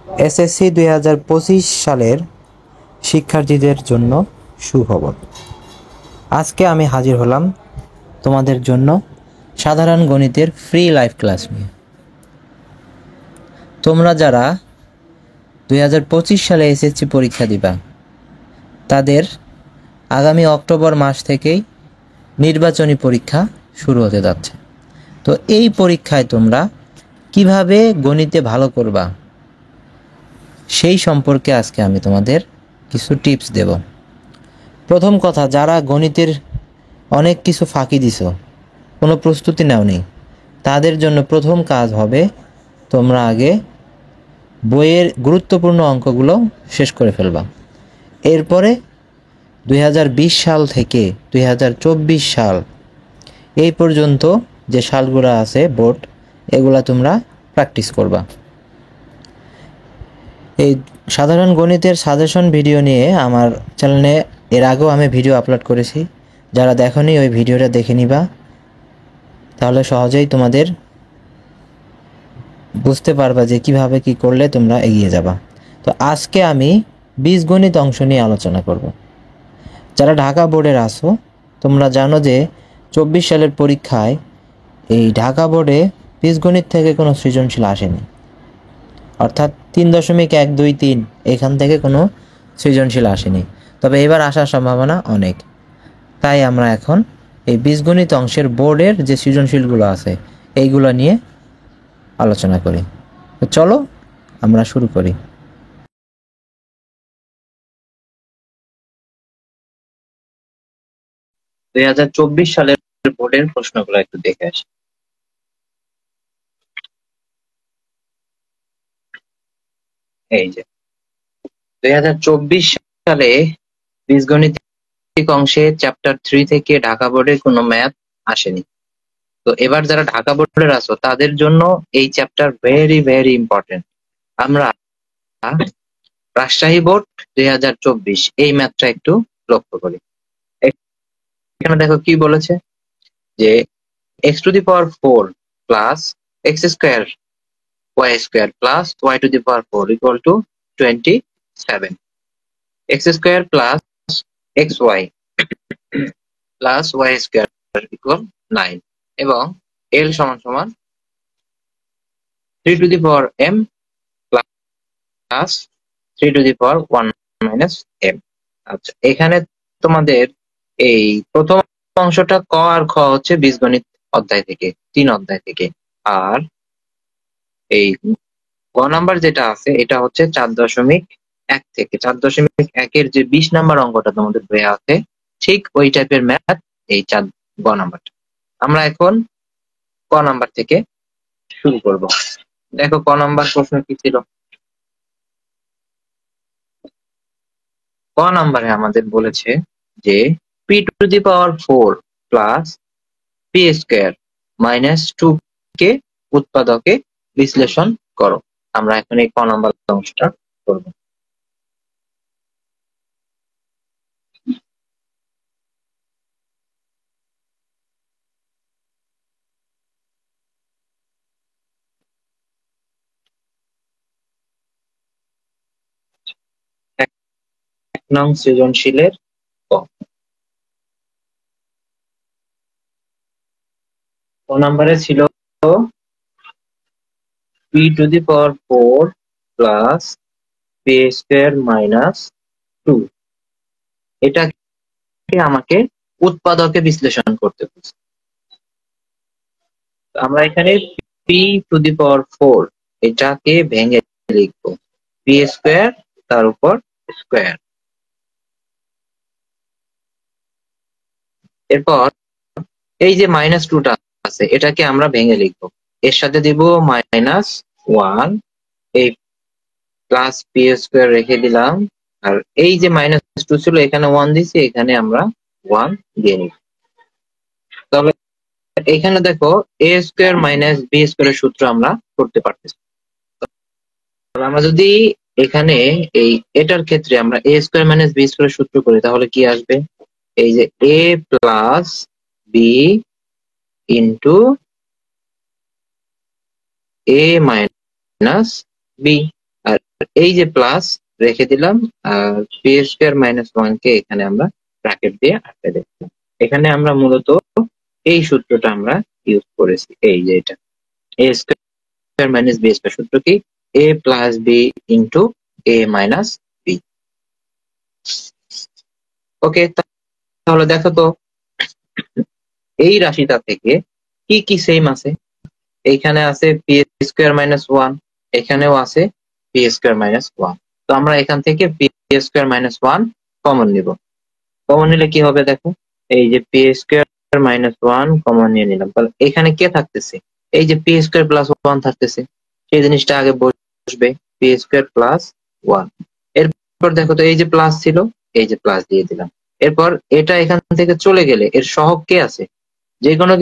SSC 2025 সালের শিক্ষার্থীদের জন্য সুখবর। আজকে আমি হাজির হলাম তোমাদের জন্য সাধারণ গণিতের ফ্রি লাইভ ক্লাস নিয়ে। তোমরা যারা 2025 সালে এসএসসি পরীক্ষা দিবা, তাদের আগামী অক্টোবর মাস থেকেই নির্বাচনী পরীক্ষা শুরু হতে যাচ্ছে। তো এই পরীক্ষায় তোমরা কিভাবে গণিতে ভালো করবা সেই সম্পর্কে আজকে আমি তোমাদের কিছু টিপস দেব। প্রথম কথা, যারা গণিতের অনেক কিছু ফাঁকি দিছো, কোনো প্রস্তুতি নাওনি, তাদের জন্য প্রথম কাজ হবে তোমরা আগে বইয়ের গুরুত্বপূর্ণ অঙ্কগুলো শেষ করে ফেলবা। এরপরে 2020 সাল থেকে 2024 সাল এই পর্যন্ত যে সালগুলো আছে বোর্ড, এগুলা তোমরা প্র্যাকটিস করবা। এই সাধারণ গণিতের সাজেশন ভিডিও নিয়ে আমার চ্যানেলে এর আগেও আমি ভিডিও আপলোড করেছি। যারা দেখোনি ওই ভিডিওটা দেখে নিবা, তাহলে সহজেই তোমাদের বুঝতে পারবা যে কিভাবে কি করলে তোমরা এগিয়ে যাবা। তো আজকে আমি বীজগণিত অংশ নিয়ে আলোচনা করব। যারা ঢাকা বোর্ডের আছো, তোমরা জানো যে 24 সালের পরীক্ষায় এই ঢাকা বোর্ডে বীজগণিত থেকে কোনো সৃজনশীল আসেনি, অর্থাৎ 3.123 এখান থেকে কোনো সৃজনশীল আসেনি। তবে এবার আসার সম্ভাবনা অনেক। তাই আমরা এখন এই বীজগণিত অংশের বোর্ডের যে সৃজনশীলগুলো আছে এইগুলো নিয়ে আলোচনা করি। তো চলো আমরা শুরু করি। দুই হাজার 24 সালের বোর্ডের প্রশ্নগুলো একটু দেখে আসি। এই যে 2024 সালে বীজগণিত অংশে চ্যাপ্টার 3 থেকে ঢাকা বোর্ডের কোনো ম্যাথ আসেনি। তো এবার যারা ঢাকা বোর্ডের আছো তাদের জন্য এই চ্যাপ্টার ভেরি ভেরি ইম্পর্টেন্ট। আমরা রাজশাহী বোর্ড 2024 এই ম্যাথটা একটু লক্ষ্য করি। এখানে দেখো কি বলেছে যে x⁴ plus x² y² plus y⁴ equal to 27, x² plus xy plus y² equal 9 এবং l সমান সমান 3m প্লাস 3 মাইনাস m। আচ্ছা, এখানে তোমাদের এই প্রথম অংশটা ক আর খ হচ্ছে বীজগণিত অধ্যায় থেকে 3 অধ্যায় থেকে, আর এই গ নাম্বার যেটা আছে এটা হচ্ছে 4.1 থেকে 4.1 যে 20 নাম্বার অঙ্কটা তোমাদের বইয়ে আছে, ঠিক ওই টাইপের ম্যাথ এই গ নাম্বারটা। আমরা এখন ক নাম্বার থেকে শুরু করব। দেখো ক নাম্বার প্রশ্ন কি ছিল। ক নাম্বারে আমাদের বলেছে যে p⁴ প্লাস p² মাইনাস 2 কে উৎপাদকে বিশ্লেষণ করো। আমরা এখন এই ক নাম্বার অংশটা করব। এক নং সৃজনশীলের ক নাম্বারে ছিল p⁴ প্লাস p² মাইনাস 2, এটাকে আমাকে উৎপাদকে বিশ্লেষণ করতে বলছে। আমরা এখানে p⁴ এটাকে ভেঙে লিখবো p² তার উপর স্কোয়ার। এরপর এই যে -2টা আছে এটাকে আমরা ভেঙে লিখবো, এর সাথে দিব -1, এই প্লাস p² রেখে দিলাম, আর এই যে -2 ছিল এখানে 1 দিছি, এখানে আমরা 1 দিয়ে নিব। তবে এখানে দেখো a² মাইনাস b² এর সূত্র আমরা করতে পারতেছি। আমরা যদি এখানে এটার ক্ষেত্রে আমরা a² মাইনাস b² সূত্র করি তাহলে কি আসবে, এই যে a plus b into a minus b, আর এই যে প্লাস রেখে দিলাম, আর পি স্কোয়ার মাইনাস ওয়ান কে এখানে আমরা ব্র্যাকেট দিয়ে আটকে দিলাম। এখানে আমরা মূলত এই সূত্রটা আমরা ইউজ করেছি, এই যে এটা এ স্কোয়ার মাইনাস বি স্কোয়ার। সূত্র কি? A plus B into A minus B. ওকে, তাহলে দেখো তো এই রাশিটা থেকে কি কি সেম আছে। এইখানে আছে পি স্কোয়ার মাইনাস ওয়ান, এখানেও আছে পি স্কোয়ার মাইনাস ওয়ান। তো আমরা এখান থেকে P square minus one common নিব। কমন নিলে কি হবে দেখো, এই যে P square minus one common নিয়ে নিলাম, তাহলে এখানে কে থাকতেছে? এই যে পি স্কোয়ার প্লাস ওয়ান থাকতেছে, সেই জিনিসটা আগে বসবে, পি স্কোয়ার প্লাস ওয়ান। এরপর দেখো তো এই যে প্লাস ছিল, এই যে প্লাস দিয়ে দিলাম। এরপর এটা এখান থেকে চলে গেলে এর সহগ কে আছে? যে কোনো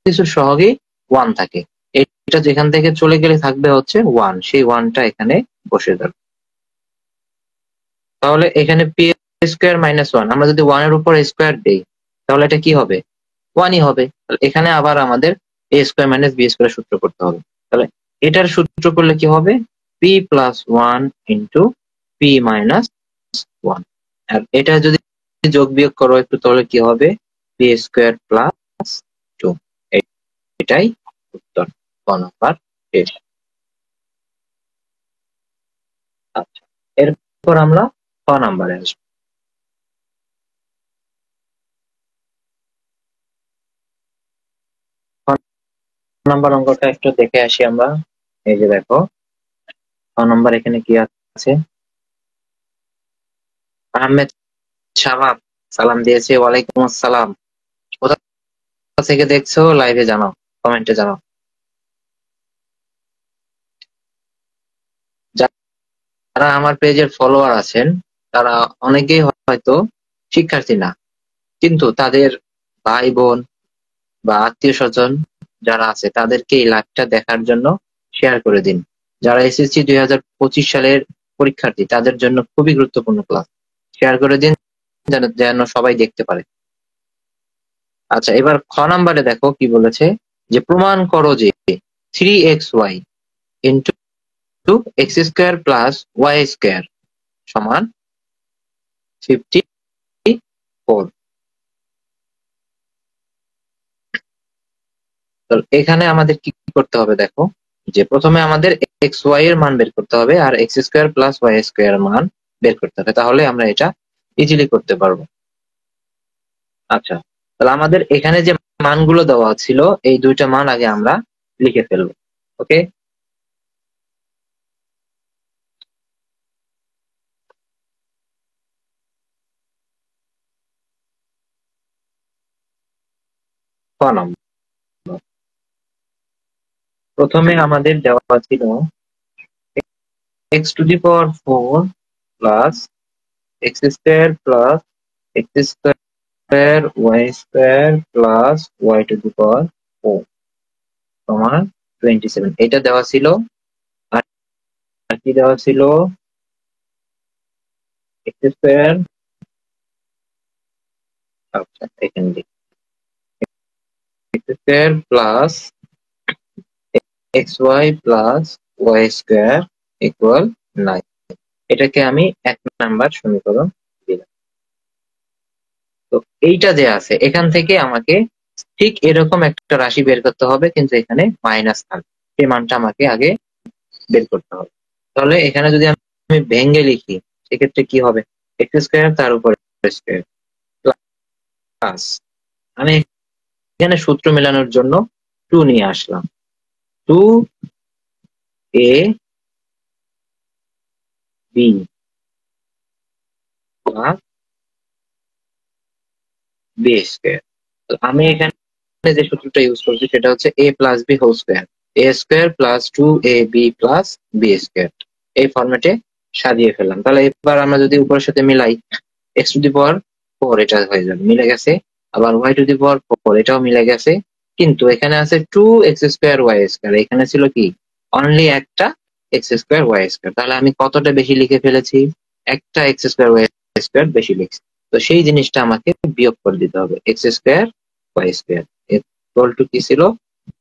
কিছুর সহগই ওয়ান থাকে, এটা যেখান থেকে চলে গেলে থাকবে হচ্ছে ওয়ান, সেই ওয়ানটা এখানে বসে যাবে। তাহলে এখানে পি স্কোয়ার মাইনাস ওয়ান, আমরা যদি ওয়ান এর উপর স্কোয়ার দেই তাহলে এটা কি হবে? ওয়ানই হবে। এখানে আবার আমাদের A square minus B square সূত্র করতে হবে। তাহলে এটার সূত্র করলে কি হবে? P plus one into P minus one. আর এটা যদি যোগ বিয়োগ করো একটু তাহলে কি হবে? P square plus two. এটাই উত্তর, ক নাম্বার শেষ। আচ্ছা, এরপর আমরা ক নাম্বারে আসবো। ক নাম্বার অঙ্কটা একটু দেখে আসি আমরা। এই যে দেখো ক নাম্বার এখানে কি আছে। আহমেদ শাবাব সালাম দিয়েছে, ওয়ালাইকুম আসসালাম। কোথা থেকে দেখছো লাইভে জানাও, কমেন্টে জানাও। যারা আমার পেজের ফলোয়ার আছেন তারা অনেকেই হয়তো শিক্ষার্থী না, কিন্তু তাদের ভাই বোন বা আত্মীয় স্বজন যারা আছে তাদেরকে এই লাইভটা দেখার জন্য শেয়ার করে দিন। যারা এসএসসি 2025 সালের পরীক্ষার্থী তাদের জন্য খুবই গুরুত্বপূর্ণ ক্লাস, শেয়ার করে দিন যেন সবাই দেখতে পারে। আচ্ছা, এবার খ নাম্বারে দেখো কি বলেছে, যে প্রমাণ করো যে 3xy into x square plus Y square সমান 54। তো এখানে আমাদের কি করতে হবে দেখো, যে প্রথমে আমাদের এক্স ওয়াই এর মান বের করতে হবে আর X square plus Y square মান বের করতে হবে, তাহলে আমরা এটা ইজিলি করতে পারবো। আচ্ছা, তাহলে আমাদের এখানে যে মানগুলো দেওয়া ছিল এই দুইটা মান আগে আমরা লিখে ফেলবো। ওকে, ক নম্বর, প্রথমে আমাদের দেওয়া ছিল X to the power 4 plus X square plus X square Y square plus Y to the power 4 সমান 27, এটা দেওয়া ছিল। আর কি দেওয়া ছিল? এক্স স্কোয়ার, আচ্ছা এখানে x square plus x Y plus Y square equal 9, এটাকে আমি 1 নাম্বার সমীকরণ দিলাম। তো এইটা যে আছে এখান থেকে আমাকে ঠিক এরকম একটা রাশি বের করতে হবে, কিন্তু এখানে মাইনাস থাকবে, সেই মানটা আমাকে আগে বের করতে হবে। তাহলে এখানে যদি আমি ভেঙে লিখি সেক্ষেত্রে কি হবে? এক্স স্কোয়ার তার উপর স্কোয়ার প্লাস, আমি এখানে সূত্র মেলানোর জন্য 2 নিয়ে আসলাম, 2ab প্লাস বি স্কোয়ার। আমি এখানে যে সূত্রটা ইউজ করছি সেটা হচ্ছে a plus B whole square, a square plus 2ab plus B square, এই ফরম্যাটে সাজিয়ে ফেললাম। তাহলে এবার আমরা যদি উপরের সাথে মিলাই, এক্স টু দি পাওয়ার 4 এটা হয়ে যাবে, মিলে গেছে। আবার ওয়াই টু দি পাওয়ার 4 এটাও মিলে গেছে, কিন্তু এখানে আছে 2x² y², এখানে ছিল কি অনলি একটা x²y²। তাহলে আমি কতটা বেশি লিখে ফেলেছি? একটা x²y² বেশি লিখছি। তো সেই জিনিসটা আমাকে বিয়োগ করে দিতে হবে, x²y² ইকুয়াল টু কি ছিল?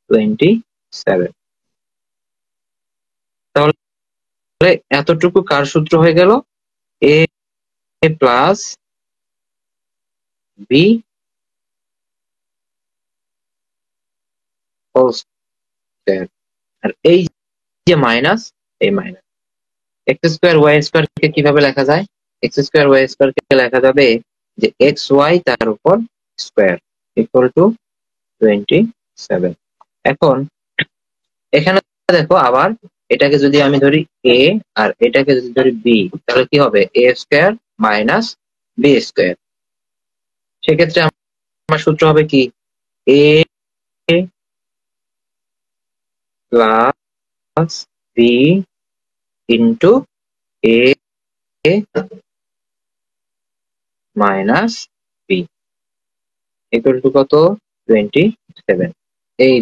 27। তাহলে এতটুকু কার সূত্র হয়ে গেল? A plus B whole square, আর এই যে মাইনাস, এই minus X square Y square কে কিভাবে লেখা যায়? এক্স স্কয়ার ওয়াই স্কয়ার কে লেখা যাবে যে এক্স ওয়াই তার উপর স্কয়ার ইকুয়াল টু 27। এখন এখানে দেখো আবার, এটাকে যদি আমি ধরি এ আর এটাকে যদি ধরি বি, তাহলে কি হবে? A square minus B square. সেক্ষেত্রে আমার সূত্র হবে কি? A plus B into A minus B equal to কত? 27। এই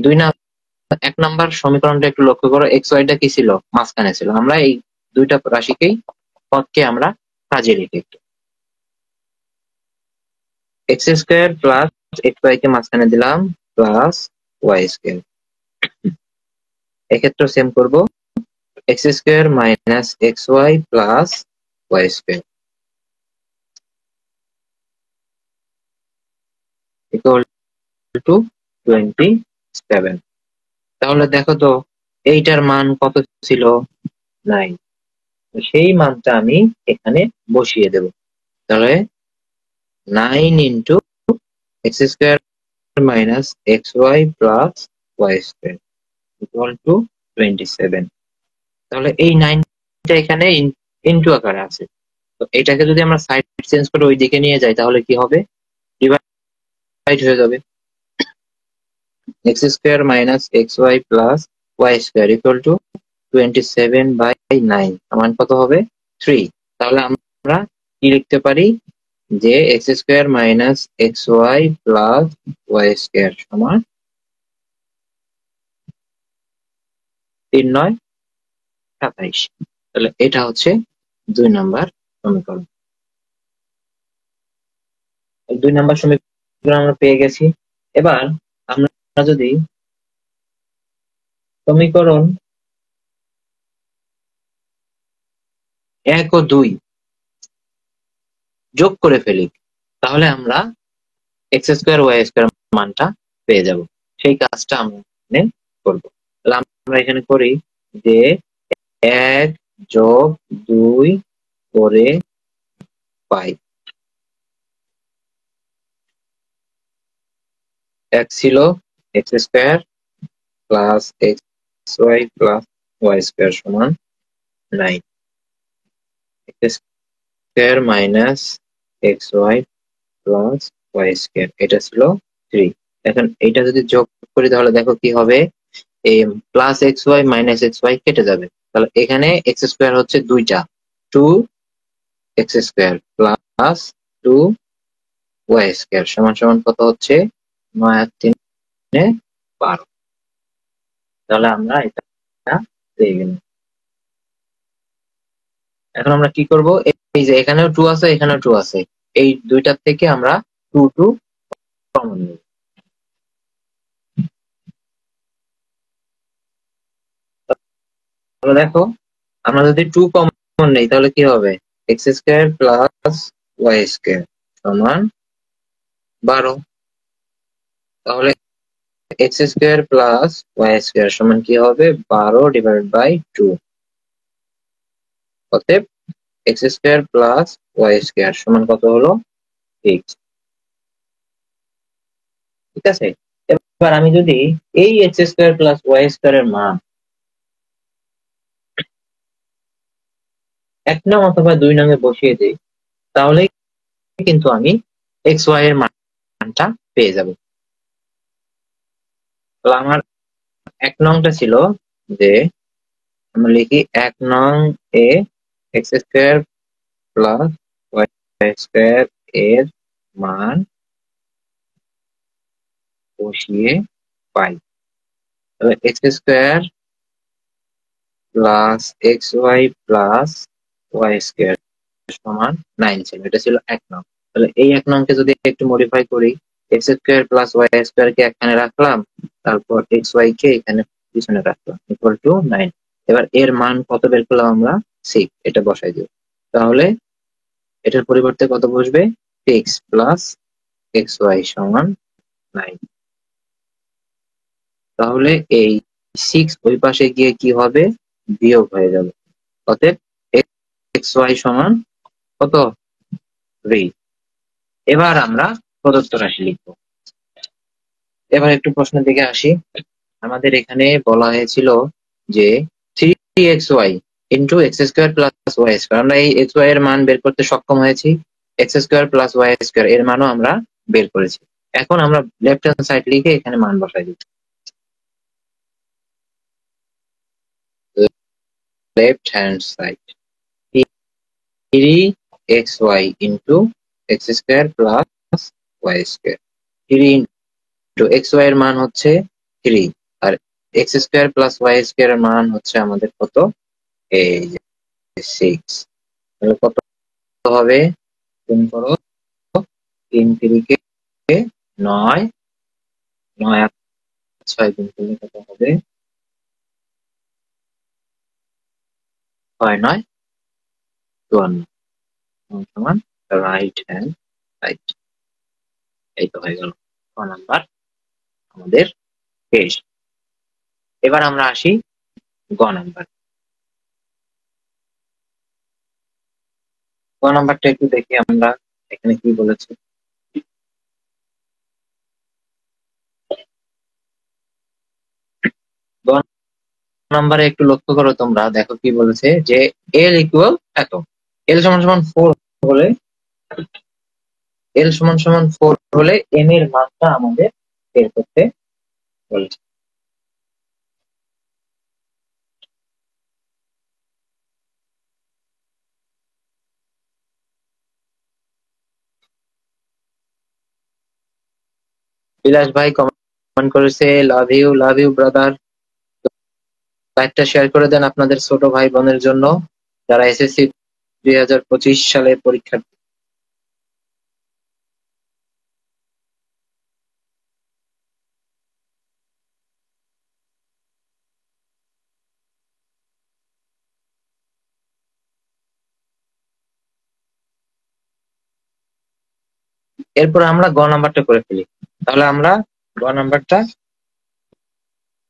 এক নাম্বার সমীকরণটা একটু লক্ষ্য করো, এক্স ওয়াইটা কি ছিল? মাঝখানে ছিল। আমরা এই দুইটা রাশিকেই, পদকে আমরা কাজে লিখি একটু। X square plus x Y কে মাঝখানে দিলাম প্লাস ওয়াই স্কয়ার। এক্ষেত্রে সেম করব, X square minus x Y plus Y square equal to 27। তাহলে দেখো তো এইটার মান কত ছিল? 9। সেই মানটা আমি এখানে বসিয়ে দেব। তাহলে 9 into x square minus x Y plus Y square equal to 27। তাহলে এই 9টা এখানে ইনটু আকারে আছে, তো এটাকে যদি আমরা সাইড চেঞ্জ করে ওই দিকে নিয়ে যাই তাহলে কি হবে? ডিভাইড হয়ে যাবে। X square minus x Y plus Y square equal to 27/9, সমান কত হবে? 3। তাহলে আমরা কি লিখতে পারি? যে x square minus x Y plus Y square সমান 3×9=27। তাহলে এটা হচ্ছে 2 নাম্বার সমীকরণ। 2 নাম্বার সমীকরণ আমরা পেয়ে গেছি। এবার আমরা যদি সমীকরণ 1 ও 2 যোগ করে ফেলি, তাহলে আমরা এক্স স্কয়ার ওয়াই স্কয়ার মানটা পেয়ে যাব। সেই কাজটা আমরা এখানে করব। তাহলে আমরা এখানে করি যে 1 যোগ 2 করে পাই। এক ছিল x square plus x Y plus Y square সমান 9। X square minus x Y plus Y square, এটা ছিল 3। এখন এটা যদি যোগ করি তাহলে দেখো কি হবে? এই plus x y minus x y কেটে যাবে। তাহলে এখানে এক্স স্কয়ার হচ্ছে 2টা, 2 x square plus 2 y square সমান সমান কত হচ্ছে? 9 আর 3 12। তাহলে আমরা এটা পেয়ে গেলাম। এখন আমরা কি করব? এই যে এখানেও 2 আছে, এখানেও 2 আছে, এই দুইটার থেকে আমরা 2 2 কমন নেব। তাহলে দেখো, আমরা যদি 2 কমন নেই তাহলে কি হবে? X square plus Y square সমান 12। তাহলে x square plus Y square সমান কি হবে? 12/2। অতএব x square plus Y square সমান কত হলো? 6। ঠিক আছে। এবার আমি যদি এই x square plus Y square এর মান 1 নং অথবা 2 নং এ বসিয়ে দিই, তাহলে কিন্তু আমি এক্স ওয়াই এর মানটা পেয়ে যাব। তাহলে আমার 1 নংটা ছিল যে, আমরা লিখি 1 নং এ X square plus Y square এর মান বসিয়ে পাই। তাহলে x square plus x Y plus Y square সমান 9 ছিল, এটা ছিল 1 নং। তাহলে এই 1 নংকে যদি একটু মডিফাই করি, X square plus Y square কে এখানে রাখলাম, তারপর এক্স ওয়াই কে এখানে পিছনে রাখলাম ইকুয়াল টু 9। এবার এর মান কত বের করলাম আমরা? 6 এটা বসাই দিও। তাহলে এটার পরিবর্তে কত বসবে? x প্লাস xy সমান 9। তাহলে এই 6 ওই পাশে গিয়ে কি হবে? বিয়োগ হয়ে যাবে। অতএব xy সমান কত? 3। এবার আমরা প্রদত্ত রাশি লিখব। এবার একটু প্রশ্নের দিকে আসি। আমাদের এখানে বলা হয়েছিল যে 3xy into x square plus Y square. আমরা এই এক্স ওয়াই এর মান বের করতে সক্ষম হয়েছি। X square plus Y square এর মানও আমরা বের করেছি। এখন আমরা লেফট হ্যান্ড সাইড লিখে এখানে মান বসাই দিচ্ছি। Left hand side 3xy into x square plus Y square. 3 into X Y এর মান হচ্ছে 3, আর X square plus Y square এর মান হচ্ছে আমাদের কত? এই যে 6। তাহলে কত হবে? গুণ করো, 3 3 কে 9, 9 আর 6 গুণ করলে কত হবে? 6 9 54 সমান রাইট হ্যান্ড সাইড। এই তো হয়ে গেল ক নাম্বার আমাদের শেষ। এবার আমরা আসি গ নাম্বার। গ নাম্বারটা একটু দেখি আমরা এখানে কি বলেছে। গ নাম্বারে একটু লক্ষ্য করো তোমরা, দেখো কি বলেছে যে এল ইকুয়াল এত। এল সমান সমান 4 হলে এল সমান সমান 4 হলে এম এর মানটা আমাদের বের করতে বলেছে। বিলাস ভাই কমেন্ট করেছে, লাভ ইউ ব্রাদার। লাইভটা শেয়ার করে দেন আপনাদের ছোট ভাই বোনের জন্য যারা এসএসসি 2025 সালে পরীক্ষার্থী। এরপর আমরা গ নাম্বারটা করে ফেলি। তাহলে আমরা গ নাম্বারটা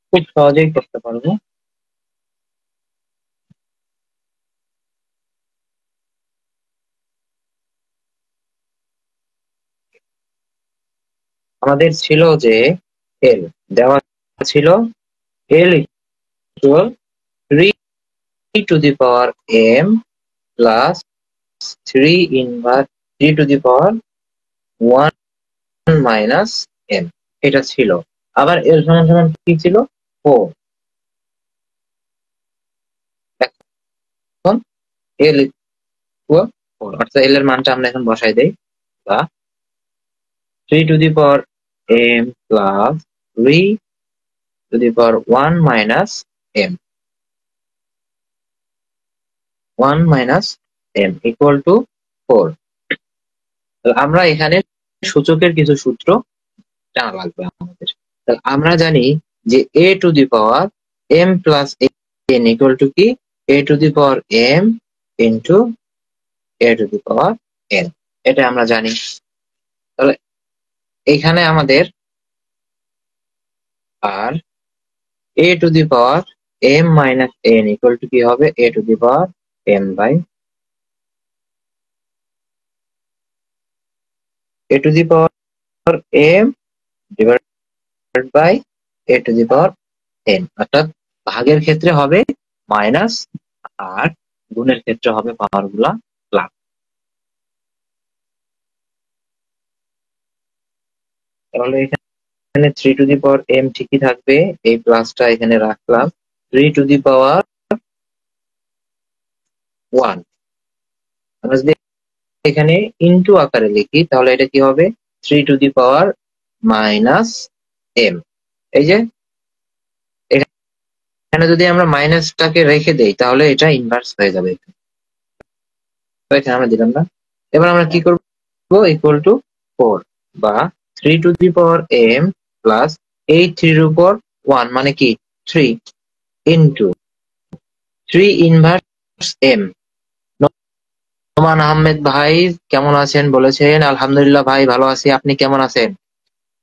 খুব সহজেই করতে পারবো। আমাদের ছিল যে এল দেওয়া ছিল, L equal 3 to the power M plus 3 inverse 3 to the power 1 minus M, এটা ছিল। আবার এল সমান সমান কি ছিল? 4। এখন এল ইকুয়াল 4, অর্থাৎ এল এর মানটা আমরা এখন বসাই দেই, বা 3 to the power m plus 3 to the power 1 minus m, 1 minus m equal to 4। আমরা এখানে সূচকের কিছু সূত্র জানা লাগবে আমাদের। তাহলে আমরা জানি যে a to the power m plus n equal to কি? a to the power m into a to the power n, এটা আমরা জানি। তাহলে এখানে আমাদের আর a to the power m minus n equal to কি হবে? a to the power m by a to the power m divided by a to the power n, অর্থাৎ ভাগের ক্ষেত্রে হবে মাইনাস আর গুণের ক্ষেত্রে হবে পাওয়ার গুলা প্লাস। তাহলে এখানে 3 টু দি পাওয়ার m ঠিকই থাকবে, এই প্লাসটা এখানে রাখলাম। 3 টু দি পাওয়ার 1 আমরা যদি এখানে ইনটু আকারে লিখি তাহলে এটা কি হবে? 3 to the power minus m। এই যে এখানে যদি আমরা মাইনাসটাকে রেখে দেই তাহলে এটা ইনভার্স হয়ে যাবে, তো এখানে আমরা দিলাম না। এবার আমরা কি করব? ইকুয়াল টু 4 বা 3 to the power m plus এই 3 এর উপর 1 মানে কি 3 into 3 inverse m. Noman Ahmed ভাই কেমন আছেন বলেছেন, আলহামদুলিল্লাহ ভাই ভালো আছি, আপনি কেমন আছেন?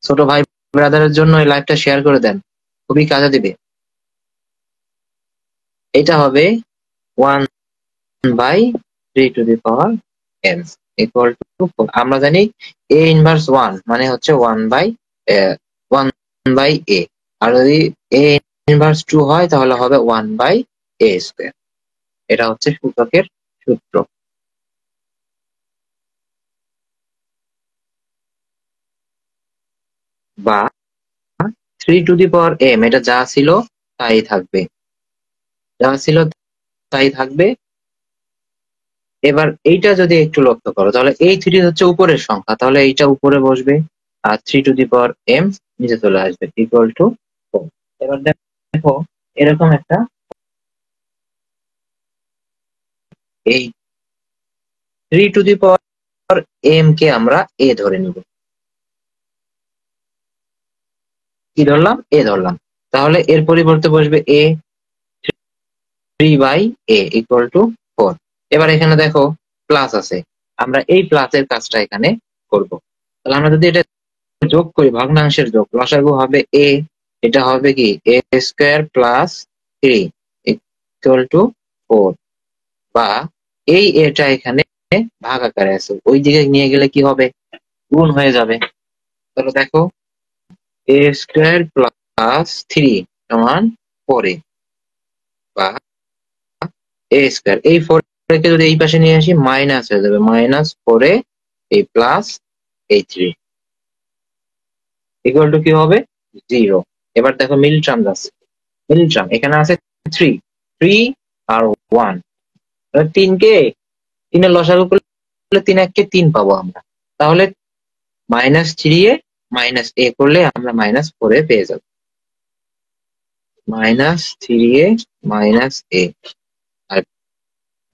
ছোট ভাই ব্রাদারের জন্য এই লাইভটা শেয়ার করে দেন, খুবই কাজে দিবে। এটা হবে 1/3 ইকুয়াল টু 4। আমরা জানি এ ইনভার্স 1 মানে হচ্ছে 1/a, আর যদি এ ইনভার্স 2 হয় তাহলে হবে 1/a²। এটা হচ্ছে সূচকের সূত্র। বা 3 টু দি পাওয়ার m, এটা যা ছিল তাই থাকবে, যা ছিল তাই থাকবে। এবার এইটা যদি একটু লক্ষ্য করো তাহলে এই 3 হচ্ছে উপরের সংখ্যা, তাহলে এইটা উপরে বসবে আর 3 টু দি পাওয়ার m নিচে চলে আসবে ইকুয়াল টু 4। এবার দেখো এরকম একটা, এই 3 টু দি পাওয়ার m কে আমরা a ধরে নিব। কি ধরলাম? a ধরলাম। তাহলে এর পরিবর্তে বসবে a, 3/a ইকুয়াল টু 4। এবার এখানে দেখো প্লাস আছে, আমরা এই প্লাসের কাজটা এখানে করব। তাহলে আমরা যদি এটা যোগ করি, ভগ্নাংশের যোগ, লসাগু হবে a, এটা হবে কি a² + 3 ইকুয়াল টু 4। বা এই এটা এখানে ভাগ আকারে আছে, ওই দিকে নিয়ে গেলে কি হবে? গুণ হয়ে যাবে। তাহলে দেখো a² + 3 সমান 4a, বা a²। এই 4 কে যদি এই পাশে নিয়ে আসি মাইনাস হয়ে যাবে, -4a এই প্লাস এই 3 ইকুয়াল টু কি হবে? 0। এবার দেখো মিল টার্ম আছে, মিল টার্ম এখানে আছে 3, 3 আর 1, 3 এর লসাগু করলে 3 পাবো আমরা। তাহলে -3a -a করলে আমরা -4a পেয়ে যাব। -3a -a আর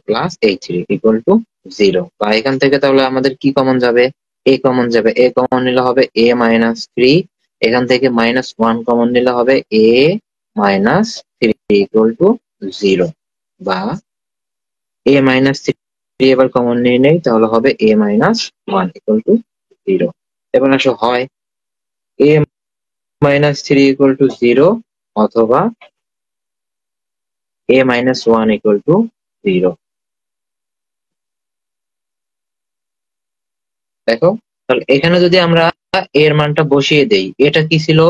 প্লাস এই 3 ইকুয়াল টু 0। বা এখান থেকে তাহলে আমাদের কি কমন যাবে? a কমন যাবে, a কমন নিলে হবে a-3, এখান থেকে -1 কমন নিলে হবে a-3 ইকুয়াল টু 0। বা a-3 এবার কমন নিয়ে নেই, তাহলে হবে a-1 ইকুয়াল টু 0। এবার আসো হয় a-3 ইকুয়াল টু 0 অথবা a-1 ইকুয়াল টু 0। দেখো তাহলে এখানে যদি আমরা এর মানটা বসিয়ে দেই, এটা কি ছিল?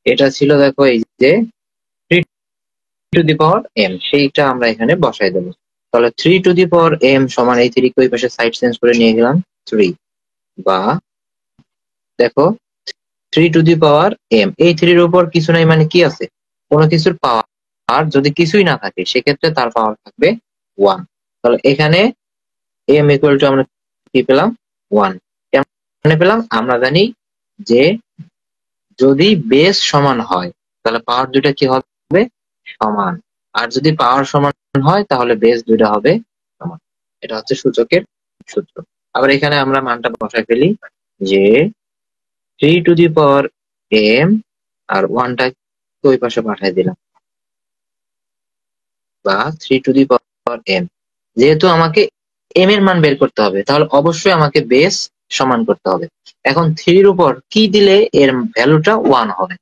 এটা ছিল দেখো এই যে 3 টু দি পাওয়ার m, সেইটা আমরা এখানে বসাই দেবো। তাহলে 3 টু দি পাওয়ার m সমান এই 3 কে ওই পাশে সাইড চেঞ্জ করে নিয়ে গেলাম 3। বা দেখো 3 টু দি পাওয়ার m, এই 3 এর উপর কিছু নাই মানে কি আছে? কোনো কিছুর পাওয়ার। আর যদি কিছুই না থাকে সেক্ষেত্রে তার পাওয়ার থাকবে 1। তাহলে এখানে m ইকুয়াল টু আমরা কি পেলাম? 1। কেমনে পেলাম? আমরা জানি যে যদি বেস সমান হয় তাহলে পাওয়ার দুইটা কি হবে? সমান। আর যদি পাওয়ার সমান হয় তাহলে বেস দুইটা হবে সমান। এটা হচ্ছে সূচকের সূত্র। আবার এখানে আমরা মানটা বসায় ফেলি যে 3 টু দি পাওয়ার m আর 1টা ওই পাশে পাঠিয়ে দিলাম, বা 3 টু দি পাওয়ার m। যেহেতু আমাকে m এর মান বের করতে হবে তাহলে অবশ্যই আমাকে বেস সমান করতে হবে। এখন 3 এর উপর কি দিলে এর ভ্যালুটা 1 হবে?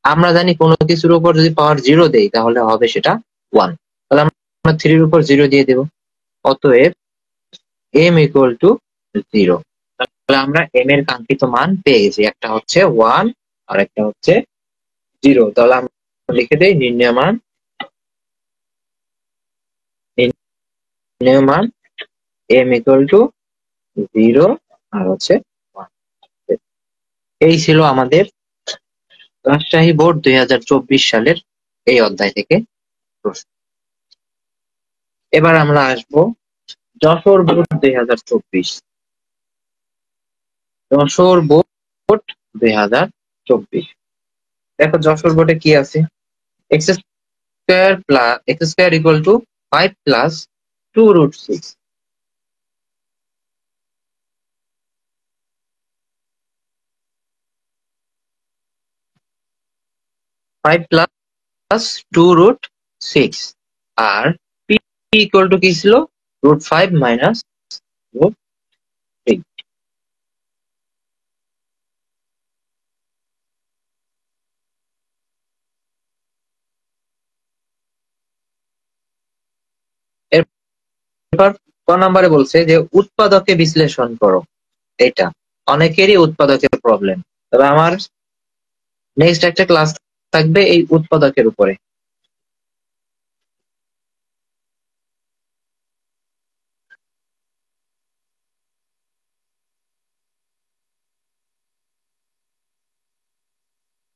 আমরা জানি কোনো কিছুর উপর যদি পাওয়ার 0 দেই তাহলে হবে সেটা 1। তাহলে আমরা 3 এর উপর 0 দিয়ে দেব। অতএব m ইকুয়াল টু 0। তাহলে আমরা m এর কাঙ্ক্ষিত মান পেয়ে গেছি, একটা হচ্ছে 1 আর একটা হচ্ছে 0। তাহলে আমরা লিখে দেই নির্ণয় মান m ইকুয়াল টু 0 আর হচ্ছে 1। এই ছিল আমাদের রাজশাহী বোর্ড 2024 সালের এই অধ্যায় থেকে প্রশ্ন। এবার আমরা আসবো যশোর বোর্ড 2024। যশোর বোর্ড 2024। দেখো যশোর বোর্ডে কি আছে? x² equal to 5 plus 2√6। 5 plus 2√6 আর p ইকুয়াল টু কি ছিল, √5 মাইনাস √3। এরপর ক নাম্বারে বলছে যে উৎপাদকে বিশ্লেষণ করো। এটা অনেকেরই উৎপাদকের প্রবলেম, তবে আমার নেক্সট একটা ক্লাস থাকবে এই উৎপাদকের উপরে।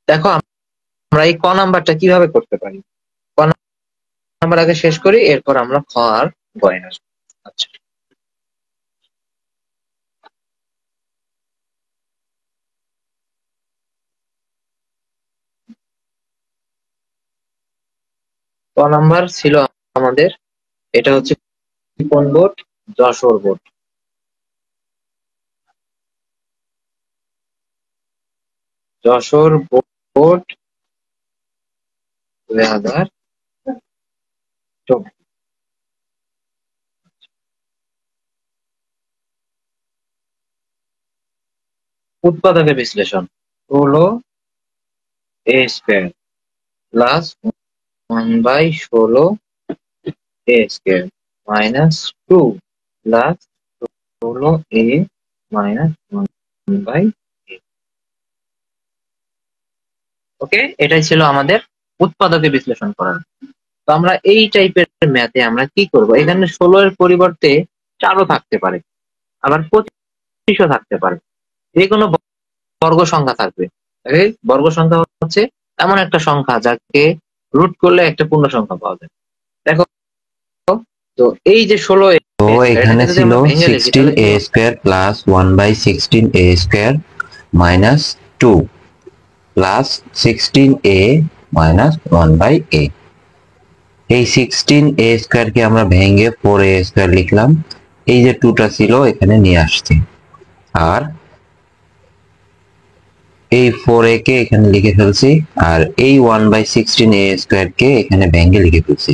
দেখো আমরা এই ক নাম্বারটা কিভাবে করতে পারি। ক নাম্বার আগে শেষ করি, এরপর আমরা খ আর গয়ে আসবো। আচ্ছা, ক নাম্বার ছিল আমাদের, এটা হচ্ছে কোন board, Jessore board. Jessore board 2024। উৎপাদকের বিশ্লেষণ হলো A square plus 1/16 a minus 2 plus হলো a মাইনাস 1/a। ওকে, এটাই ছিল আমাদের উৎপাদকে বিশ্লেষণ করার। তো আমরা এই টাইপের ম্যাথে আমরা কি করব, এখানে 16 এর পরিবর্তে 4ও থাকতে পারে, আবার 25ও থাকতে পারে, যে কোনো বর্গ সংখ্যা থাকবে। বর্গ সংখ্যা হচ্ছে এমন একটা সংখ্যা যাকে রুট করলে একটা পূর্ণ সংখ্যা পাওয়া যায়। দেখো, তো এই যে 16, তো এখানে ছিল 16a² plus 1/16a² minus 2 plus 16a minus 1/a। এই 16a² কে আমরা ভেঙে 4a² লিখলাম, এই যে 2টা ছিল এখানে নিয়ে আসছি, আর এই 4a কে এখানে লিখে ফেলছি, আর এই 1/16a² কে এখানে ভেঙে লিখে ফেলছি।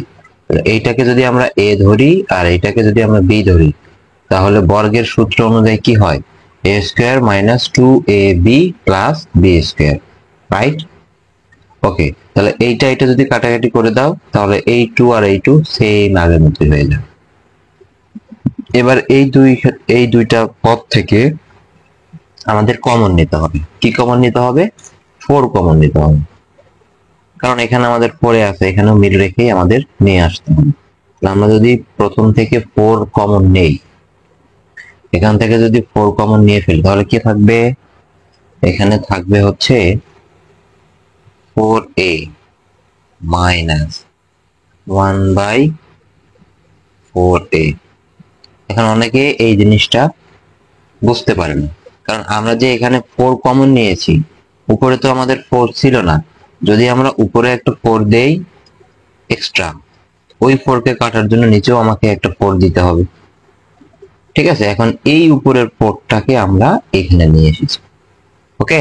এইটাকে যদি আমরা a ধরি আর এইটাকে যদি আমরা b ধরি, তাহলে বর্গের সূত্র অনুযায়ী কি হয়, a² minus 2ab plus b², right? ওকে, তাহলে এটা যদি কাটাকাটি করে দাও, তাহলে এই 2 আর এই 2 সেম আগের মতোই হয়ে যাবে। এবার এই দুইটা পদ থেকে আমাদের কমন নিতে হবে। কি কমন নিতে হবে? 4 কমন নিতে হবে, কারণ এখানে আমাদের 4 আছে, এখানেও মিল রেখেই আমাদের নিয়ে আসতে হবে। আমরা যদি প্রথম থেকে 4 কমন নেই, এখান থেকে যদি 4 কমন নিয়ে ফেলি, তাহলে কি থাকবে? এখানে থাকবে হচ্ছে 4a মাইনাস 1/4a। এখন অনেকে এই জিনিসটা বুঝতে পারে না, কারণ আমরা যে এখানে 4 কমন নিয়েছি, উপরে তো আমাদের 4 ছিল না। যদি আমরা উপরে একটা 4 দেই এক্সট্রা, ওই 4 কে কাটার জন্য নিচেও আমাকে একটা 4 দিতে হবে। ঠিক আছে, এখন এই উপরের 4টাকে আমরা এখানে নিয়ে এসেছি। ওকে,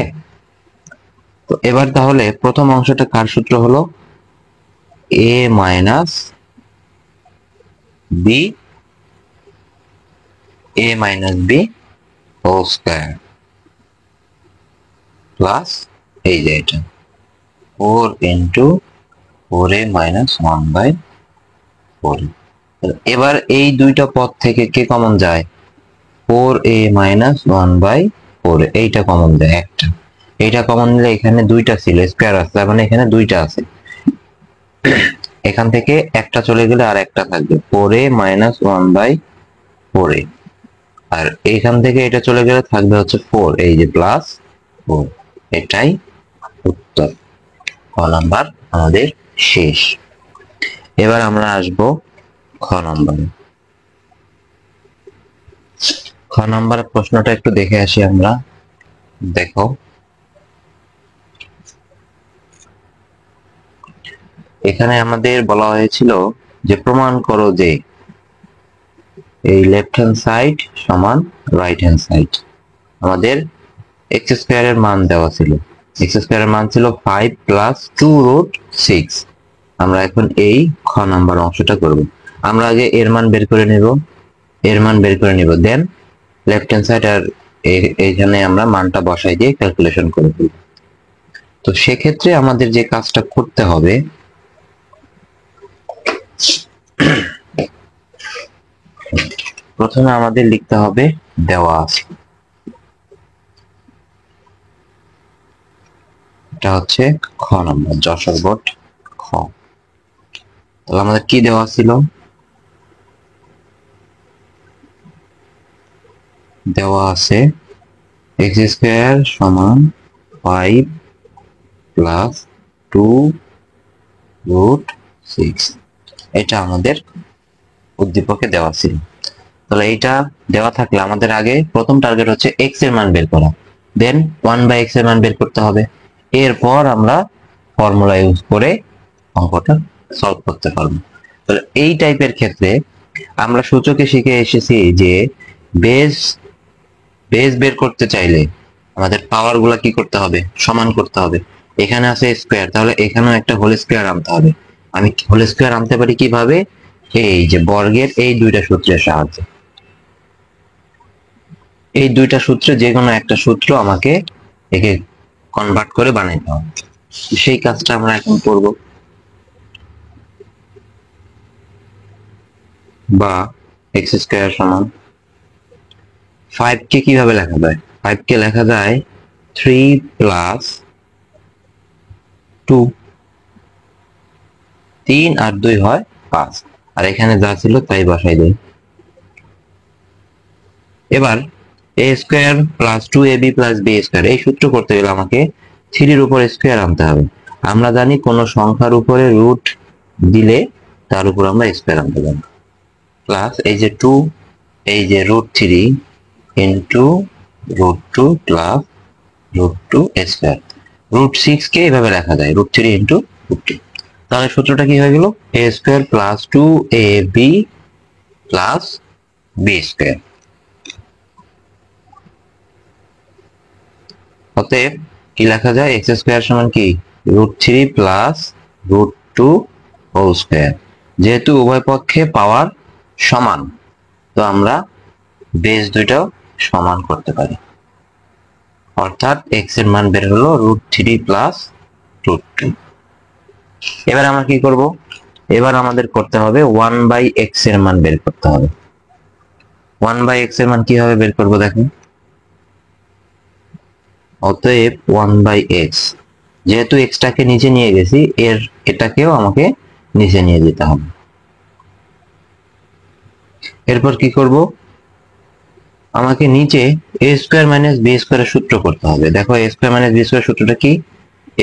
তো এবার তাহলে প্রথম অংশটা কার সূত্র হলো? a minus b whole square plus এই যে এটা 4 ইন্টু 4a মাইনাস 1/4। এবার এই দুইটা পদ থেকে কে কমন যায়? 4a মাইনাস 1/4, এইটা কমন যায় একটা। এইটা কমন নিলে এখানে দুইটা ছিল, স্কয়ার আছে, মানে এখানে দুইটা আছে, এখান থেকে একটা চলে গেলে আর একটা থাকবে 4a মাইনাস 1/4a, আর এইখান থেকে এটা চলে গেলে থাকবে হচ্ছে 4, এই যে প্লাস 4। এটাই উত্তর। খ নাম্বার আমাদের শেষ। এবার আমরা আসবো খ নম্বরে। খ নাম্বার প্রশ্নটা একটু দেখে আসি আমরা। দেখো, এখানে আমাদের বলা হয়েছিল যে প্রমাণ করো যে এই লেফট হ্যান্ড সাইড সমান রাইট হ্যান্ড সাইড। আমাদের x² এর মান দেওয়া ছিল, x² এর মান ছিল 5 প্লাস 2√6। আমরা এখন এই খ নাম্বার অংশটা করব। আমরা আগে এর মান বের করে নেব, দেন লেফট হ্যান্ড সাইড আর এইখানে আমরা মানটা বসাই দিয়ে ক্যালকুলেশন করে ফেলব। তো সেক্ষেত্রে আমাদের যে কাজটা করতে হবে, প্রথমে আমাদের লিখতে হবে দেওয়া আছে, এটা হচ্ছে খ নম্বর যশোর বোর্ড খ। তাহলে আমাদের কি দেওয়া ছিল, দেওয়া আছে এক্স স্কোয়ার সমান 5 প্লাস 2√6, এটা আমাদের উদ্দীপকে দেওয়া ছিল। তাহলে এইটা দেওয়া থাকলে আমাদের আগে প্রথম টার্গেট হচ্ছে এক্স এর মান বের করা, দেন 1/x এর মান বের করতে হবে, এরপর আমরা ফর্মুলা ইউজ করে অঙ্কটা সলভ করতে পারবো। তাহলে এই টাইপের ক্ষেত্রে আমরা সূচকে শিখে এসেছি যে বেস বের করতে চাইলে আমাদের পাওয়ার গুলা কি করতে হবে, সমান করতে হবে। এখানে আছে স্কোয়ার, তাহলে এখানেও একটা হোল স্কোয়ার আনতে হবে। আমি হোল স্কোয়ার আনতে পারি কিভাবে, এই যে বর্গের এই দুইটা সূত্রের সাহায্যে। এই দুইটা সূত্রে যে কোনো একটা সূত্র আমাকে একে কনভার্ট করে বানাইতে হবে, সেই কাজটা আমরা এখন করব। বা এক্স স্কোয়ার সমান 5 কে কিভাবে লেখা যায়, 5 কে লেখা যায় 3 প্লাস 2, 3 আর 2 হয় 5, আর এখানে যা ছিল তাই বসাই দেই। এবার A square plus 2ab plus B square, এই সূত্র করতে গেলে আমাকে 3 এর উপর স্কোয়ার আনতে হবে। আমরা জানি কোন সংখ্যার উপরে রুট দিলে তার উপর আমরা স্কোয়ার আনতে পারি। প্লাস এই যে 2, এই যে √3 ইন্টু √2 প্লাস √2 স্কোয়ার। √6 কে এভাবে লেখা যায় √3 ইন্টু √2। তাহলে সূত্রটা কি হয়ে গেল, a square plus 2ab plus B square. অতএব কি লেখা যায়, এক্স স্কোয়ার সমান কি √3 প্লাস √2 হোল স্কোয়ার। যেহেতু উভয় পক্ষে পাওয়ার সমান, তো আমরা বেস দুইটাও সমান করতে পারি, অর্থাৎ এক্স এর মান বের হলো √3 প্লাস √2। এবার আমরা কি করব, এবার আমাদের করতে হবে 1/x এর মান বের করতে হবে। 1/x এর মান কিভাবে বের করব দেখুন। অতএব 1/x, যেহেতু x টাকে নিচে নিয়ে গেছি, এটাকেও আমাকে নিচে নিয়ে যেতে হবে। এরপর কি করব, আমাকে নিচে a স্কোয়ার মাইনাস বি স্কোয়ারের সূত্র করতে হবে। দেখো a square minus B square সূত্রটা কি,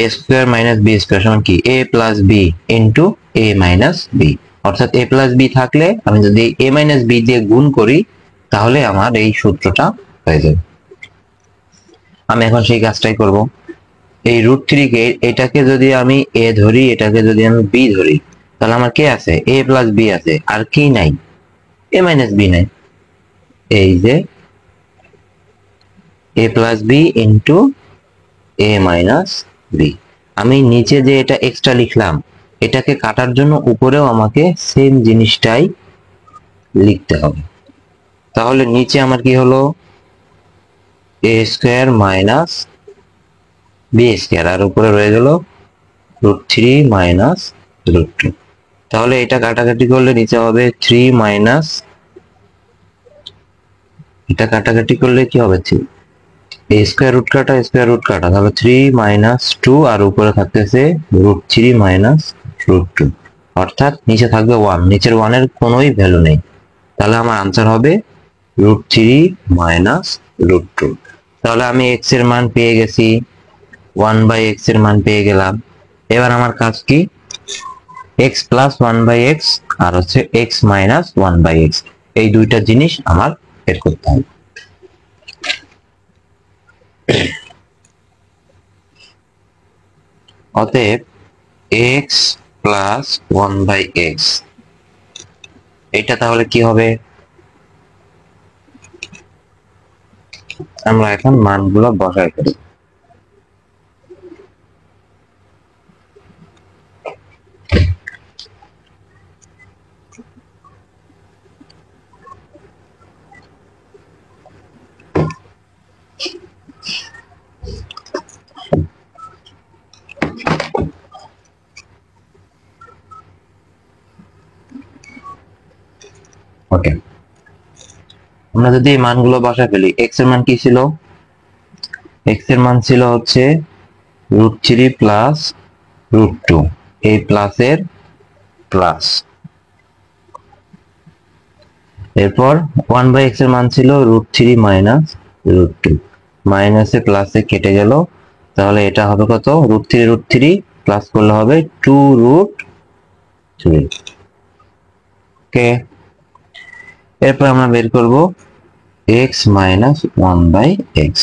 a square minus B square সমান কি a plus B into a minus b. অর্থাৎ a প্লাস বি থাকলে আমি যদি a মাইনাস বি দিয়ে গুণ করি, তাহলে আমার এই সূত্রটা হয়ে যাবে। আমি এখন সেই কাজটাই করব। এই √3 কে, এটাকে যদি আমি a ধরি, এটাকে যদি আমি b ধরি, তাহলে আমার কে আছে, a প্লাস বি আছে, আর কি নাই, a মাইনাস বি নাই। এই যে a plus B into a minus b. আমি নিচে যে এটা এক্সট্রা লিখলাম, এটাকে কাটার জন্য উপরেও আমাকে সেম জিনিসটাই লিখতে হবে। তাহলে নিচে আমার কি হলো, a square minus B square, আর উপরে রয়ে গেল √3 মাইনাস √2। তাহলে এটা কাটাকাটি করলে নিচে হবে 3 মাইনাস, এটা কাটাকাটি করলে কি হবে, স্কোয়ার রুট কাটা, তাহলে 3 মাইনাস 2, আর উপরে থাকতেছে √3 মাইনাস √2, অর্থাৎ নিচে থাকবে 1, নিচের 1 এর কোনোই ভ্যালু নেই। তাহলে আমার আনসার হবে √3 মাইনাস √2। তাহলে আমি x এর মান পেয়ে গেছি, 1/x এর মান পেয়ে গেলাম। এবার আমার কাজ কি, x প্লাস 1/x আর হচ্ছে x মাইনাস 1/x, এই দুইটা জিনিস আমার বের করতে হবে। অতএব x প্লাস 1/x, এটা তাহলে কি হবে, আমরা এখন মানগুলো বসাই ফেলি। ওকে, আমরা যদি এই মানগুলো বসা ফেলি, এক্স এর মান কি ছিল? এক্স এর মান ছিল হচ্ছে √3 প্লাস √2, এই প্লাসের প্লাস। এরপর 1/x এর মান ছিল √3 মাইনাস √2, মাইনাসে প্লাসে কেটে গেল, তাহলে এটা হবে কত? √3 প্লাস করলে হবে 2√3। ওকে, এরপর আমরা বের করব x মাইনাস 1/x।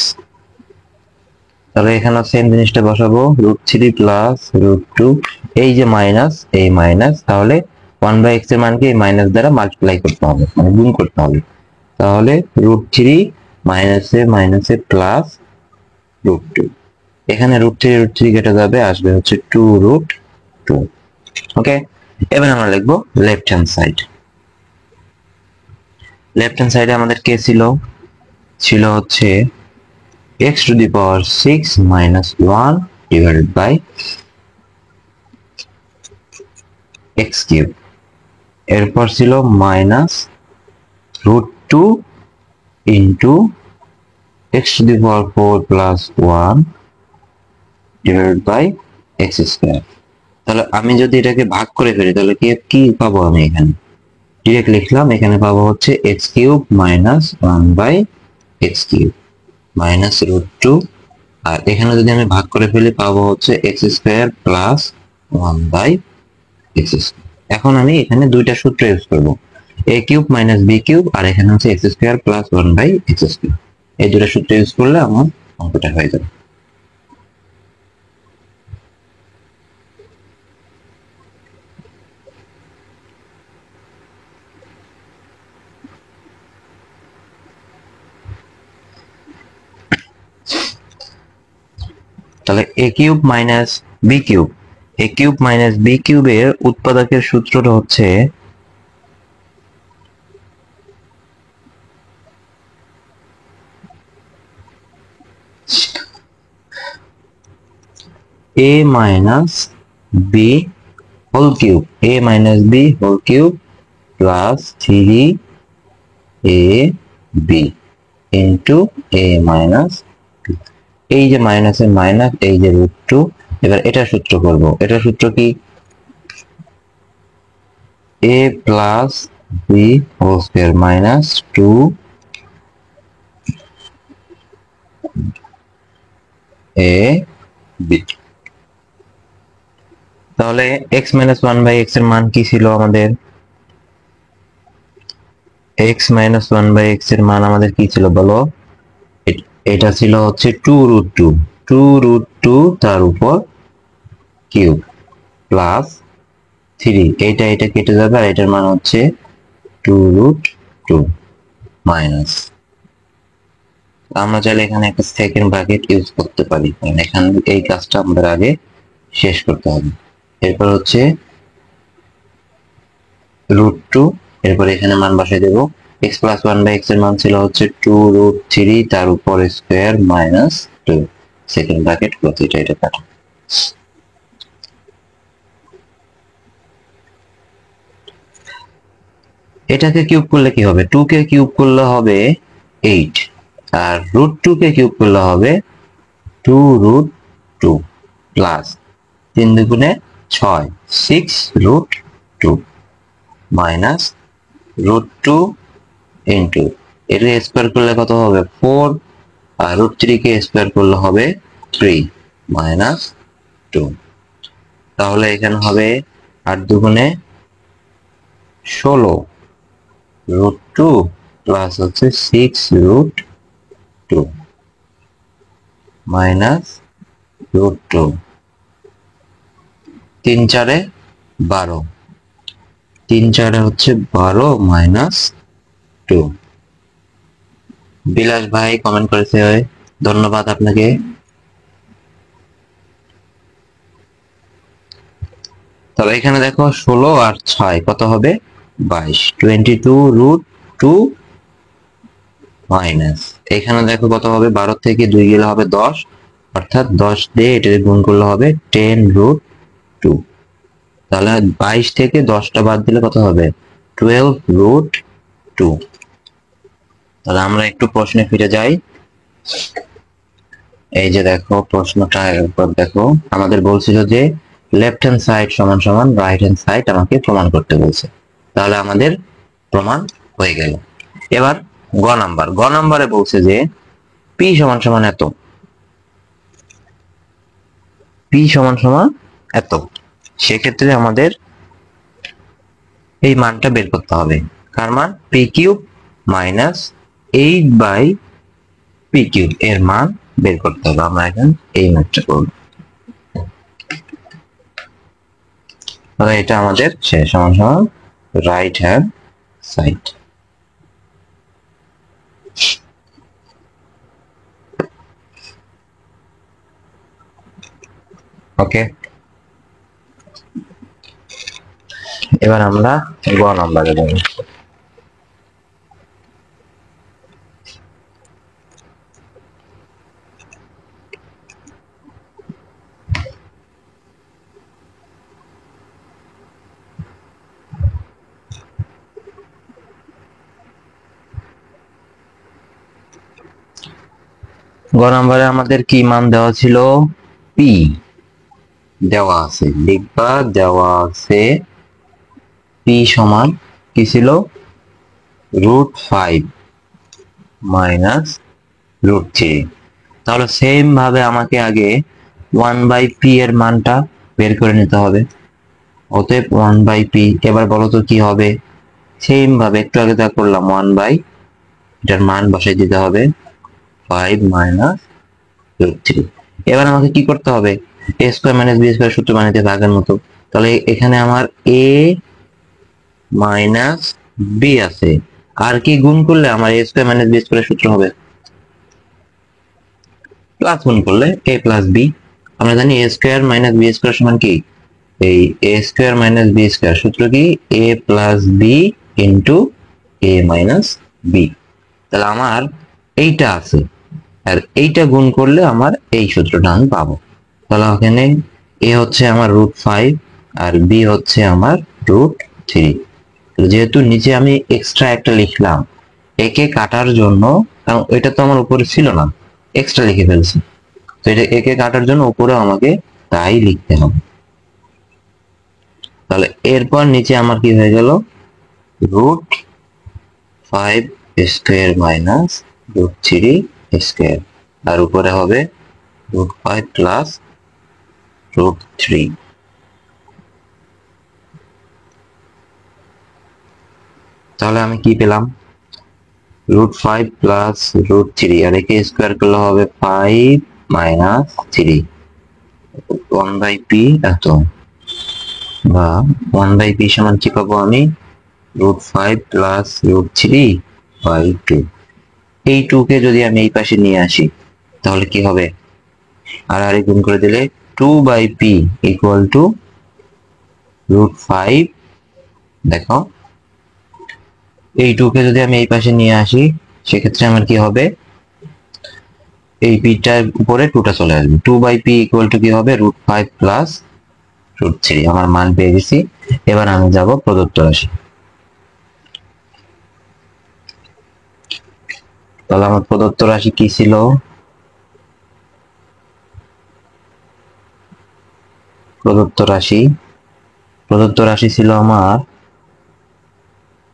তাহলে এখানে সেম জিনিসটা বসাবো, √3 প্লাস √2, এই যে মাইনাস, এই মাইনাস, তাহলে 1/x এর মানকে এই মাইনাস দ্বারা মাল্টিপ্লাই করতে হবে, মানে গুণ করতে হবে। তাহলে √3 মাইনাসে মাইনাসে প্লাস √2, এখানে √3 কেটে যাবে, আসবে হচ্ছে 2√2। ওকে, এবার আমরা লিখবো left hand side. Left hand সাইডে আমাদের কে ছিল হচ্ছে x to the power 6 minus 1 divided by x cube। এরপর ছিল minus √2 into x to the power 4 plus 1 divided by x square। তাহলে আমি যদি এটাকে ভাগ করে ফেলি, তাহলে কি পাবো? আমি এখানে ডিরেক্ট লিখলাম, এখানে পাবো হচ্ছে x cube minus 1/x cube minus √2, আর এখানে যদি আমি ভাগ করে ফেলি পাবো হচ্ছে x square plus 1/x square. এখন আমি এখানে দুইটা সূত্র ইউজ করব, a cube minus b cube, আর এখানে হচ্ছে x square plus 1/x square. এই দুটো সূত্র ইউজ করলে আমার অঙ্কটা হয়ে যাবে। তাহলে a cube minus b cube, a cube minus b কিউবের উৎপাদকের সূত্রটা হচ্ছে a minus b whole cube, a minus b whole cube plus 3ab into a minus, এই যে মাইনাসের মাইনাস, এই যে √2। এবার এটা সূত্র করব, এটা সূত্র কি? a plus b whole square minus 2ab। তাহলে x মাইনাস 1/x এর মান কি ছিল আমাদের? x মাইনাস 1/x এর মান আমাদের কি ছিল বলো? এটা ছিল হচ্ছে 2√2 তার উপর কিউব প্লাস 3, এটা কেটে যাবে, আর এটার মান হচ্ছে 2√2 মাইনাস, আমরা চাইলে এখানে একটা সেকেন্ড ব্র্যাকেট ইউজ করতে পারি, কারণ এখানে এই কাজটা আমাদের আগে শেষ করতে হবে। এরপর হচ্ছে √2, এরপর এখানে মান বসাই দেবো। x প্লাস 1/x এর মান ছিল হচ্ছে 2√3 তার উপর square minus 2, second bracket close, এটা কাটা। এটাকে কিউব করলে কি হবে? 2 কে কিউব করলে হবে 8, আর √2 কে কিউব করলে হবে 2√2 প্লাস 3 দুগুণে 6, 6√2 মাইনাস √2 ইন্টু এটা স্কয়ার করলে কত হবে? 4, আর √3 কে স্কয়ার করলে হবে 3 মাইনাস 2। তাহলে এখানে হবে 8 দুগুণে 16 √2 প্লাস হচ্ছে 6√2 মাইনাস √2, 3 4 12, 3 4 হচ্ছে 12 মাইনাস 2। বিলাস ভাই কমেন্ট করেছে, ধন্যবাদ আপনাকে। তবে এখানে দেখো 16 আর 6 কত হবে? 22, 22√2 মাইনাস, এখানে দেখো কত হবে? 12 থেকে 2 গেলে হবে 10, অর্থাৎ 10 দিয়ে এটা গুণ করলে হবে 10√2। তাহলে 22 থেকে 10টা বাদ দিলে কত হবে? 12√2 2। তাহলে আমরা একটু প্রশ্নে ফিরে যাই। এই যে দেখো প্রশ্নটা একবার দেখো, আমাদের বলছিল যে লেফট হ্যান্ড সাইড সমান সমান রাইট হ্যান্ড সাইড আমাকে প্রমাণ করতে বলছে। তাহলে আমাদের প্রমাণ হয়ে গেল। এবার গ নাম্বারে বলছে যে পি সমান সমান এত, পি সমান সমান এত। সেক্ষেত্রে আমাদের এই মানটা বের করতে হবে। কার মান? পি কিউব মাইনাস 8/পি কিউব এর মান বের করতে হবে। আমরা এখন এই ম্যাথটা করব। তাহলে এটা আমাদের সমান সমান রাইট হ্যান্ড সাইড। ওকে, এবার আমরা গ নাম্বারে যাব। গ নাম্বারে আমাদের কি মান দেওয়া ছিল? পি দেওয়া আছে, লিখবা দেওয়া আছে পি সমান কি ছিল? √5 মাইনাস √3। তাহলে সেম ভাবে আমাকে আগে 1/পি এর মানটা বের করে নিতে হবে। অতএব 1/পি, এবার বলো তো কি হবে? সেম ভাবে একটু আগে যা করলাম 1/, এটার মান বসাই দিতে হবে 5 মাইনাস √3। এবার আমাকে কি করতে হবে? a square minus B square সূত্র বানাইতে ভাগের মতো। তাহলে এখানে আমার a মাইনাস বি আছে, আর কি গুণ করলে আমার a square minus B square সূত্র হবে? প্লাস গুণ করলে a প্লাস বি। আমরা জানি a square minus B square সমান কি? এই a square minus B square সূত্র কি? a plus B into a minus b. তাহলে আমার এইটা আছে, আর এইটা গুণ করলে আমার এই সূত্রটা আমি পাবো। তাহলে ওখানে a হচ্ছে আমার √5 আর b হচ্ছে আমার √3। যেহেতু নিচে আমি এক্সট্রা একটা লিখলাম একে কাটার জন্য, কারণ এটা তো আমার উপরে ছিল না, এক্সট্রা লিখে ফেলছি, তো এটা একে কাটার জন্য উপরেও আমাকে তাই লিখতে হবে। তাহলে এরপর নিচে আমার কি হয়ে গেল? √5 স্কয়ার মাইনাস √3 স্কয়ার, আর উপরে হবে √5 প্লাস √3। তাহলে আমি কি পেলাম? √5 প্লাস √3, আর একে স্কয়ার করলে হবে 5 মাইনাস 3। 1/পি এত, বা 1/পি সমান কি পাবো আমি? √5 প্লাস √3/2। এই 2 কে যদি আমি এই পাশে নিয়ে আসি তাহলে কি হবে? আর গুণ করে দিলে 2/পি ইকুয়াল টু √5। দেখো এই 2 কে যদি আমি এই পাশে নিয়ে আসি সেক্ষেত্রে আমার কি হবে? এই পিটার উপরে 2টা চলে আসবে। 2/পি ইকুয়াল টু কি হবে? √5 প্লাস √3। আমার মান পেয়ে গেছি। এবার আমি যাব প্রদত্ত রাশি। তাহলে আমার প্রদত্ত রাশি কি ছিল? প্রদত্ত রাশি ছিল আমার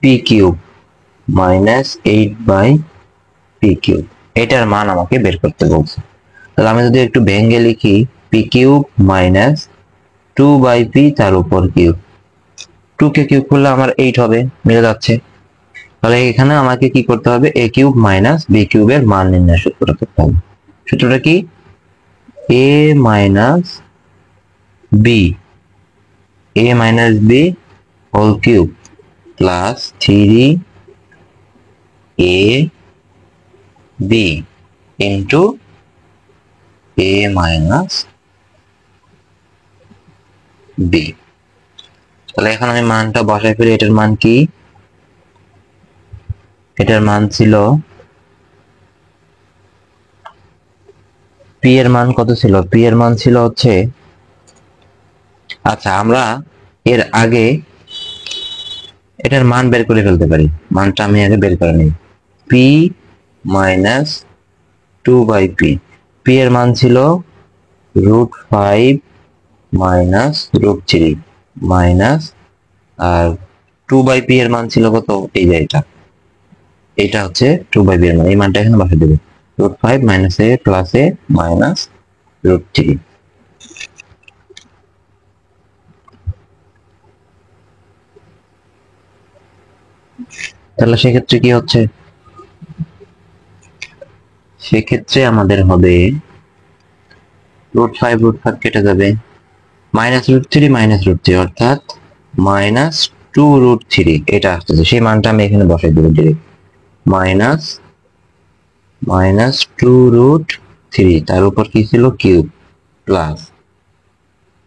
পি কিউব মাইনাস 8/পি কিউব। এটার মান আমাকে বের করতে বলছে। তাহলে আমি যদি একটু ভেঙে লিখি, পি কিউব মাইনাস 2/পি তার উপর কিউব। 2 কে কিউব করলে আমার 8 হবে, মিলে যাচ্ছে। তাহলে এখানে আমাকে কি করতে হবে? a কিউব মাইনাস বি কিউবের মান নির্ণয় সূত্র করতে হবে। সূত্রটা কি? a minus b, a minus b whole cube plus 3a b into a minus b. তাহলে এখন আমি মানটা বসাই ফেলি। এটার মান কি? এটার মান ছিল, পি এর মান কত ছিল? পি এর মান ছিল হচ্ছে, আচ্ছা আমরা এর আগে এটার মান বের করে ফেলতে পারি। মানটা আমি আগে বের করে নিই। P minus 2/p। পি এর মান ছিল √5 মাইনাস √3 মাইনাস, আর 2/p এর মান ছিল কত? এই যে এটা হচ্ছে 2/p এর মান। এই মানটা এখানে বসে দেবে। √5 minus a plus a minus √3। তাহলে সেক্ষেত্রে কি হচ্ছে? সেক্ষেত্রে আমাদের হবে √5 কেটে যাবে, মাইনাস √3 অর্থাৎ মাইনাস 2√3 এটা আসতেছে। সেই মানটা আমি এখানে বসাই দেবো ডিরেক্ট। মাইনাস 2√3, তার উপর কি ছিল? কিউব প্লাস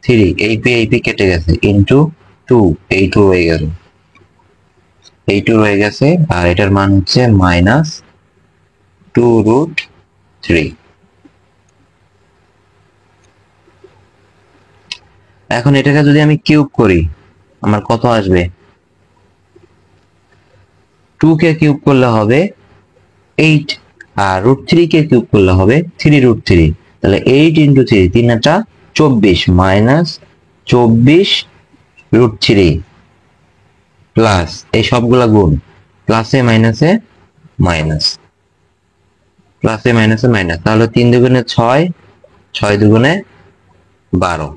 3, এই পি কেটে গেছে, ইন্টু 2, এই 2 হয়ে গেল, এই 2 রয়ে গেছে, আর এটার মান হচ্ছে মাইনাস 2√3। এখন এটাকে যদি আমি কিউব করি, আমার কত আসবে? 2 কে কিউব করলে হবে 8, আর √3 কে কিউব করলে হবে 3√3। তাহলে 8 ইন্টু 3, 3 টা 24, মাইনাস 24√3 প্লাস এই সবগুলা গুণ, প্লাসে মাইনাসে মাইনাস, প্লাসে মাইনাসে মাইনাস। তাহলে 3 দুগুণে 6, 6 দুগুণে 12,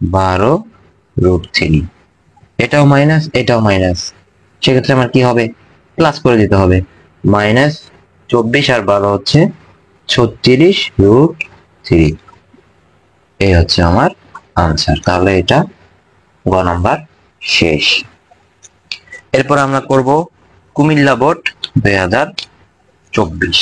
12√3। এটাও মাইনাস, এটাও মাইনাস, সেক্ষেত্রে আমার কি হবে? প্লাস করে দিতে হবে। মাইনাস 24 আর 12 হচ্ছে 36√3। এই হচ্ছে আমার আনসার। তাহলে এটা গ নাম্বার শেষ। এরপর আমরা করব কুমিল্লা বোর্ড 2024।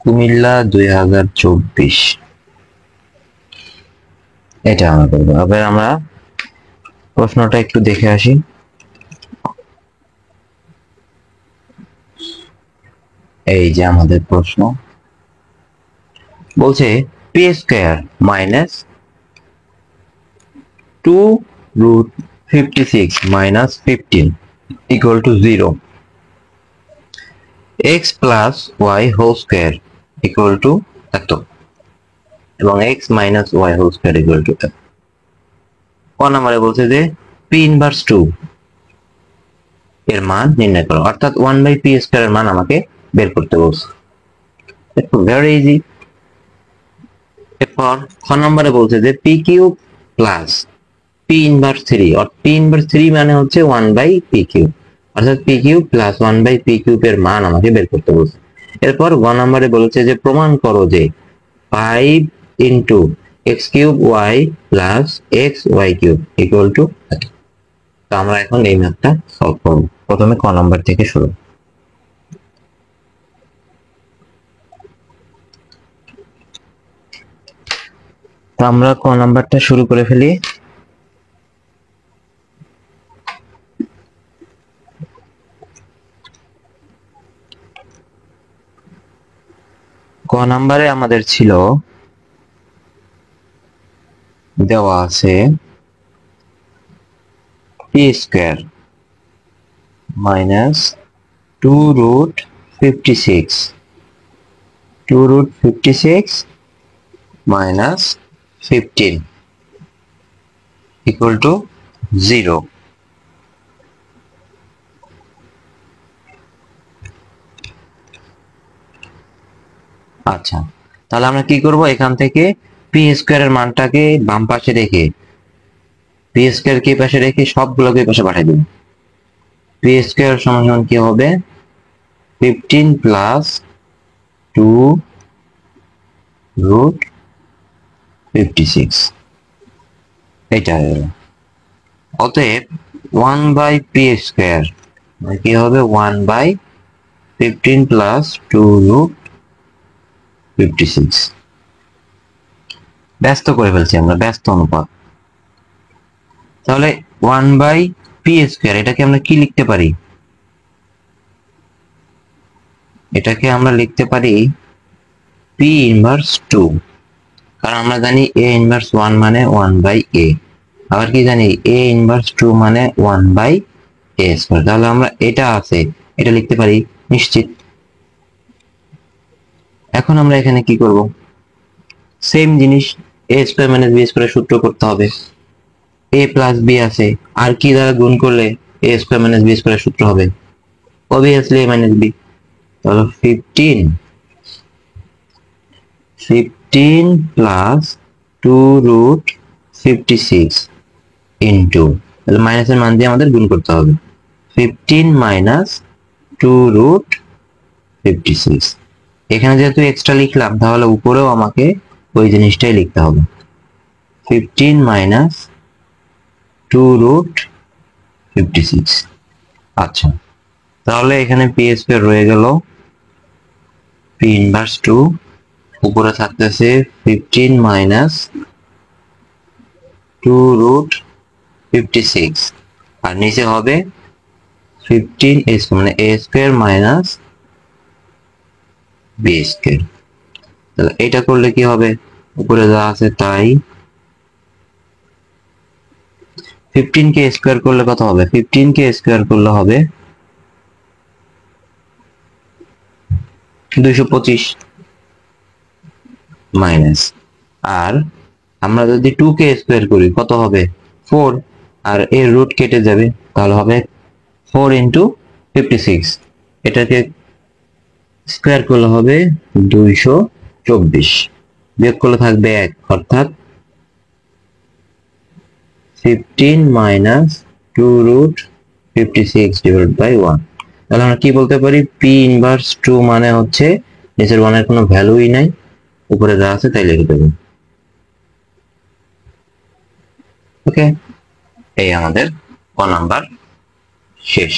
কুমিল্লা 2024, এটা আমরা করবো। এবার আমরা প্রশ্নটা একটু দেখে আসি। এই যে আমাদের প্রশ্ন বলছে p square minus 2√56 minus 15 equal to 0, x plus y whole square equal to এত, এবং x minus y whole square equal to এত। ক নম্বরে বলছে যে পি ইনভার্স 2 এর মান নির্ণয় করো, অর্থাৎ 1/p স্কোয়ার এর মান আমাকে বের করতে বলছে। Very easy. এরপর খ নম্বরে বলছে যে P cube plus P inverse 3, অর্থাৎ পি ইনভার্স 3 মানে হচ্ছে 1/p কিউব, অর্থাৎ P cube plus 1/p cube এর মান আমাকে বের করতে বলছে। এরপর গ নম্বরে বলেছে যে প্রমাণ করো যে 5 into x cube y plus x y cube equal to এত। তো আমরা এখন এই ম্যাথটা সলভ করব। প্রথমে ক নম্বর থেকে শুরু। তো আমরা ক নাম্বারটা শুরু করে ফেলি। ক নাম্বারে আমাদের ছিল দেওয়া আছে P square minus 2√56 minus 15 equal to 0। আচ্ছা, তাহলে আমরা কি করব? এখান থেকে পি স্কোয়ার এর মানটাকে বাম পাশে রেখে, পি স্কোয়ার কে পাশে রেখে সবগুলোকে পাশে পাঠিয়ে দেব। পি স্কোয়ার সমান সমান কি হবে? 15 প্লাস 2√56, এটা হয়ে গেল। অতএব 1/p স্কোয়ার কি হবে? 1/15 প্লাস 2√56। ব্যস্ত করে ফেলছি আমরা, ব্যস্ত অনুপাত। তাহলে 1/p স্কোয়ার এটাকে আমরা কি লিখতে পারি? এটাকে আমরা লিখতে পারি p ইনভার্স 2। কারণ আমরা জানি এ ইনভার্স 1 মানে 1/a, আবার কি জানি এ ইনভার্স 2 মানে 1/a²। তাহলে আমরা এটা আছে এটা লিখতে পারি নিশ্চিত। এখন আমরা এখানে কি করব, সেম জিনিস a square minus b square সূত্র করতে হবে। a প্লাস b আছে, আর কি দ্বারা গুণ করলে a square minus b square সূত্র হবে, obviously a মাইনাস b। তাহলে 15 প্লাস 2√56 ইন্টু, তাহলে মাইনাসের মান দিয়ে আমাদের গুণ করতে হবে, 15 মাইনাস 2√56। এখানে যেহেতু এক্সট্রা লিখলাম তাহলে উপরেও আমাকে ওই জিনিসটাই লিখতে হবে, 15 মাইনাস 2√56। আচ্ছা, তাহলে এখানে পি স্কয়ার রয়ে গেল পি ইনভার্স 2, উপরে থাকতেছে 15 মাইনাস 2√56, আর নিচে হবে 15 a স্কয়ার মানে a square minus b square. তাহলে এটা করলে কি হবে, উপরে যা আছে তাই। 15 কে স্কয়ার করলে কত হবে, 15 কে স্কয়ার করলে হবে 225 মাইনাস, আর আমরা যদি 2 কে স্কয়ার করি কত হবে 4, আর এর রুট কেটে যাবে, তাহলে হবে 4 ইন্টু 56, এটাকে স্কয়ার করলে হবে 224, বিয়োগ করলে থাকবে 1, অর্থাৎ 15 মাইনাস 2√56 ডিভাইড বাই 1। তাহলে আমরা কি বলতে পারি, পি ইনভার্স 2 মানে হচ্ছে নিচের 1 এর কোনো ভ্যালুই নাই, উপরে যা আছে তাই লিখে দেবো। ওকে, এই আমাদের ক নাম্বার শেষ।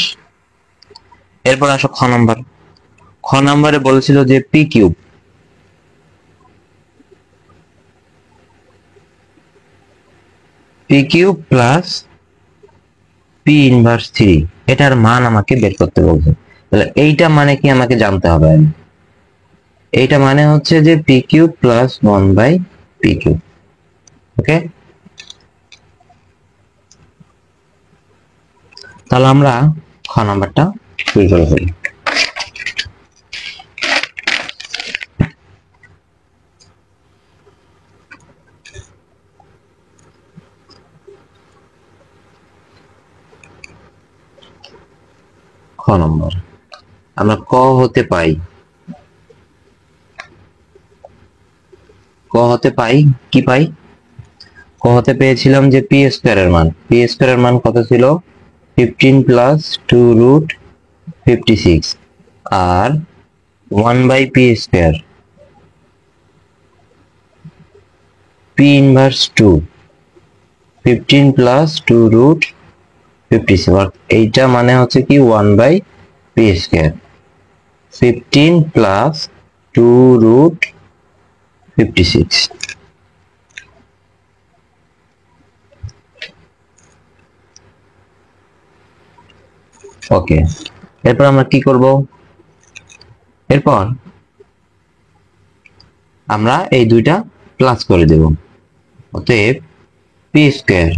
এরপর আসো খ নাম্বার। খ নাম্বারে বলেছিল যে P cube, P cube plus P inverse 3, এটার মান আমাকে বের করতে বলছে। তাহলে এইটা মানে কি আমাকে জানতে হবে, এইটা মানে হচ্ছে যে পি কিউব প্লাস 1/পি কিউব। ওকে, তাহলে আমরা খ নাম্বারটা শুরু করে ফেলি। খ নম্বর, আমরা ক হতে পাই, ক হতে পাই কি পাই, ক হতে পেয়েছিলাম যে পি স্কয়ারের মান, পি স্কয়ারের মান কত ছিল 15 প্লাস 2√56, আর 1/পি স্কয়ার, পি ইনভার্স 2 15 প্লাস 2√56, এইটা মানে হচ্ছে কি 1/পি স্কয়ার, 15 প্লাস 2√56। ওকে, এরপর আমরা কি করব, এরপর আমরা এই দুইটা প্লাস করে দেব, অতএব পি স্কয়ার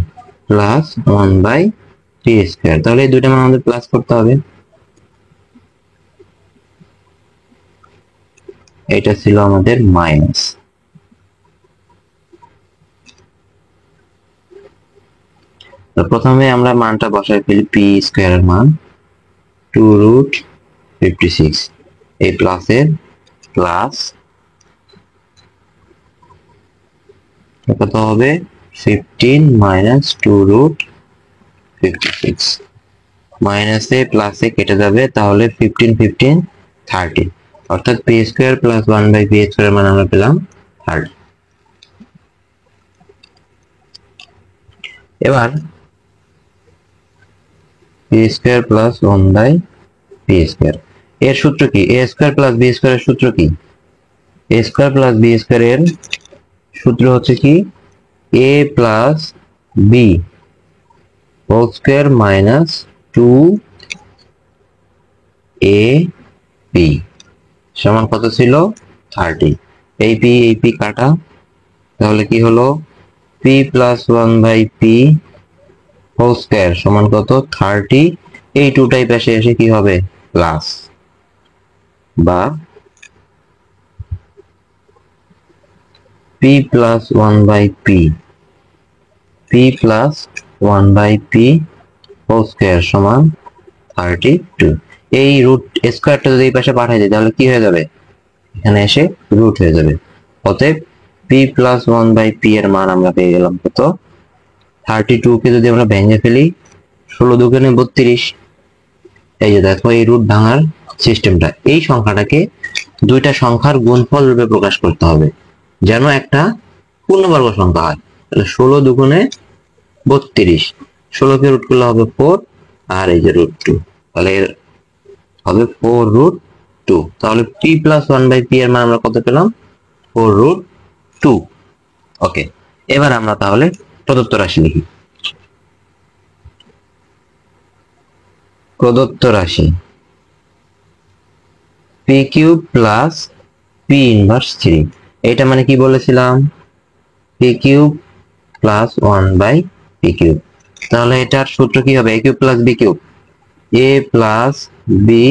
প্লাস 1/পি স্কয়ার। তাহলে এই দুইটা মান আমাদের প্লাস করতে হবে, এটা ছিল আমাদের মাইনাস। প্রথমে আমরা মানটা বসাই ফেলি, পি স্কয়ারের মান 2√56, এই প্লাসের প্লাস কত হবে 15 মাইনাস 2√56, মাইনাসে প্লাসে কেটে যাবে, তাহলে 15 15 30, অর্থাৎ পি স্কয়ার প্লাস 1/পি স্কয়ার মান আমরা পেলাম 30। এবার পি স্কয়ার প্লাস 1/পি স্কয়ার, এর সূত্র কি, এ স্কয়ার প্লাস বি স্কয়ারের সূত্র কি, A square plus B square এর সূত্র হচ্ছে কি A plus B whole square minus 2ab সমান কত ছিল 30। এই পি কাটা, তাহলে কি হলো, p plus one by p whole square সমান কত 30। এই টুটাই পাশে এসে কি হবে প্লাস, বা p plus one by p plus one by p whole square সমান 32। এই রুট স্কোয়ারটা যদি এই পাশে পাঠিয়ে দিই তাহলে কি হয়ে যাবে, এখানে এসে রুট হয়ে যাবে। অতএব p plus one by p এর মান আমরা পেয়ে গেলাম কত 32 কে যদি আমরা ভেঙে ফেলি 16 দুগুণে 32। এই যে দেখো এই রুট ভাঙার সিস্টেমটা, এই সংখ্যাটাকে দুইটা সংখ্যার গুণফল রূপে প্রকাশ করতে হবে যেন একটা পূর্ণবর্গ সংখ্যা হয়। তাহলে 16 দুগুণে 32, 16 কে রুট করলে হবে 4, আর এই যে রুট 2, তাহলে এর হবে 4 রুট 2। তাহলে p plus one by p এর মান আমরা কত পেলাম 4 রুট 2। ওকে, এবার আমরা তাহলে প্রদত্ত রাশি লিখি। প্রদত্ত রাশি P cube plus P inverse 3, এটা মানে কি বলেছিলাম, P cube plus one by P cube. তাহলে এটার সূত্র কি হবে, A cube plus B cube, A plus B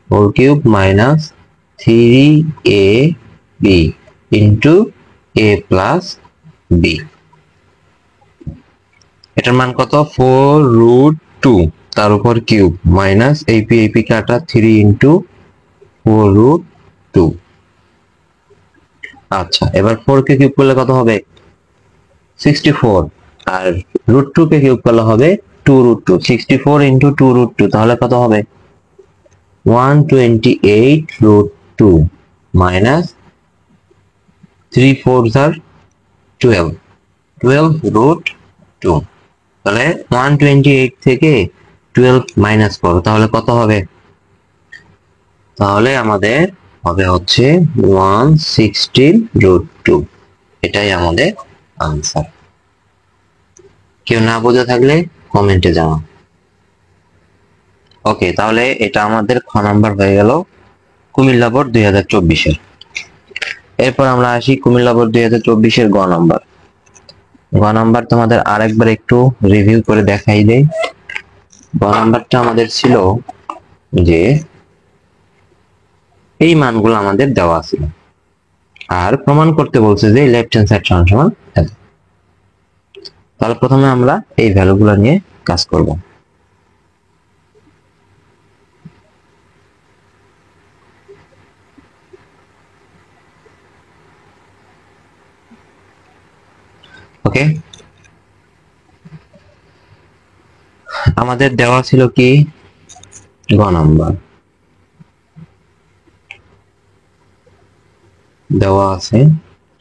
whole cube minus 3ab into A plus B. এটার মান কত 4 রুট 2 তার উপর কিউব মাইনাস এই পি কাটা 3 ইন্টু 4 রুট 2। আচ্ছা, এবার 4 কে কিউব করলে কত হবে 64, আর রুট 2 কে কিউব করলে হবে 2 রুট 2। 64 ইন্টু 2 রুট 2 তাহলে কত হবে 128 রুট 2 মাইনাস 3 4 আর 12, 12 রুট 2। তাহলে 128 থেকে 12 মাইনাস করো তাহলে কত হবে, তাহলে আমাদের হবে হচ্ছে 116 রুট 2। এটাই আমাদের আনসার। কেউ না বোঝা থাকলে কমেন্টে জানাও। ওকে, তাহলে এটা আমাদের খ নাম্বার হয়ে গেল কুমিল্লা বোর্ড 2024-এর। এরপর আমরা আসি কুমিল্লা বোর্ড 2024-এর গ নাম্বার। গ নাম্বার তোমাদের আরেকবার একটু রিভিউ করে দেখাই দেই। গ নাম্বারটা আমাদের ছিল যে এই মানগুলো আমাদের দেওয়া ছিল, আর প্রমাণ করতে বলছে যে লেফট হ্যান্ড সাইড সমান সমান এত। তাহলে প্রথমে আমরা এই ভ্যালুগুলো নিয়ে কাজ করব। ওকে, আমাদের দেওয়া ছিল কি গ নাম্বার, দেওয়া আছে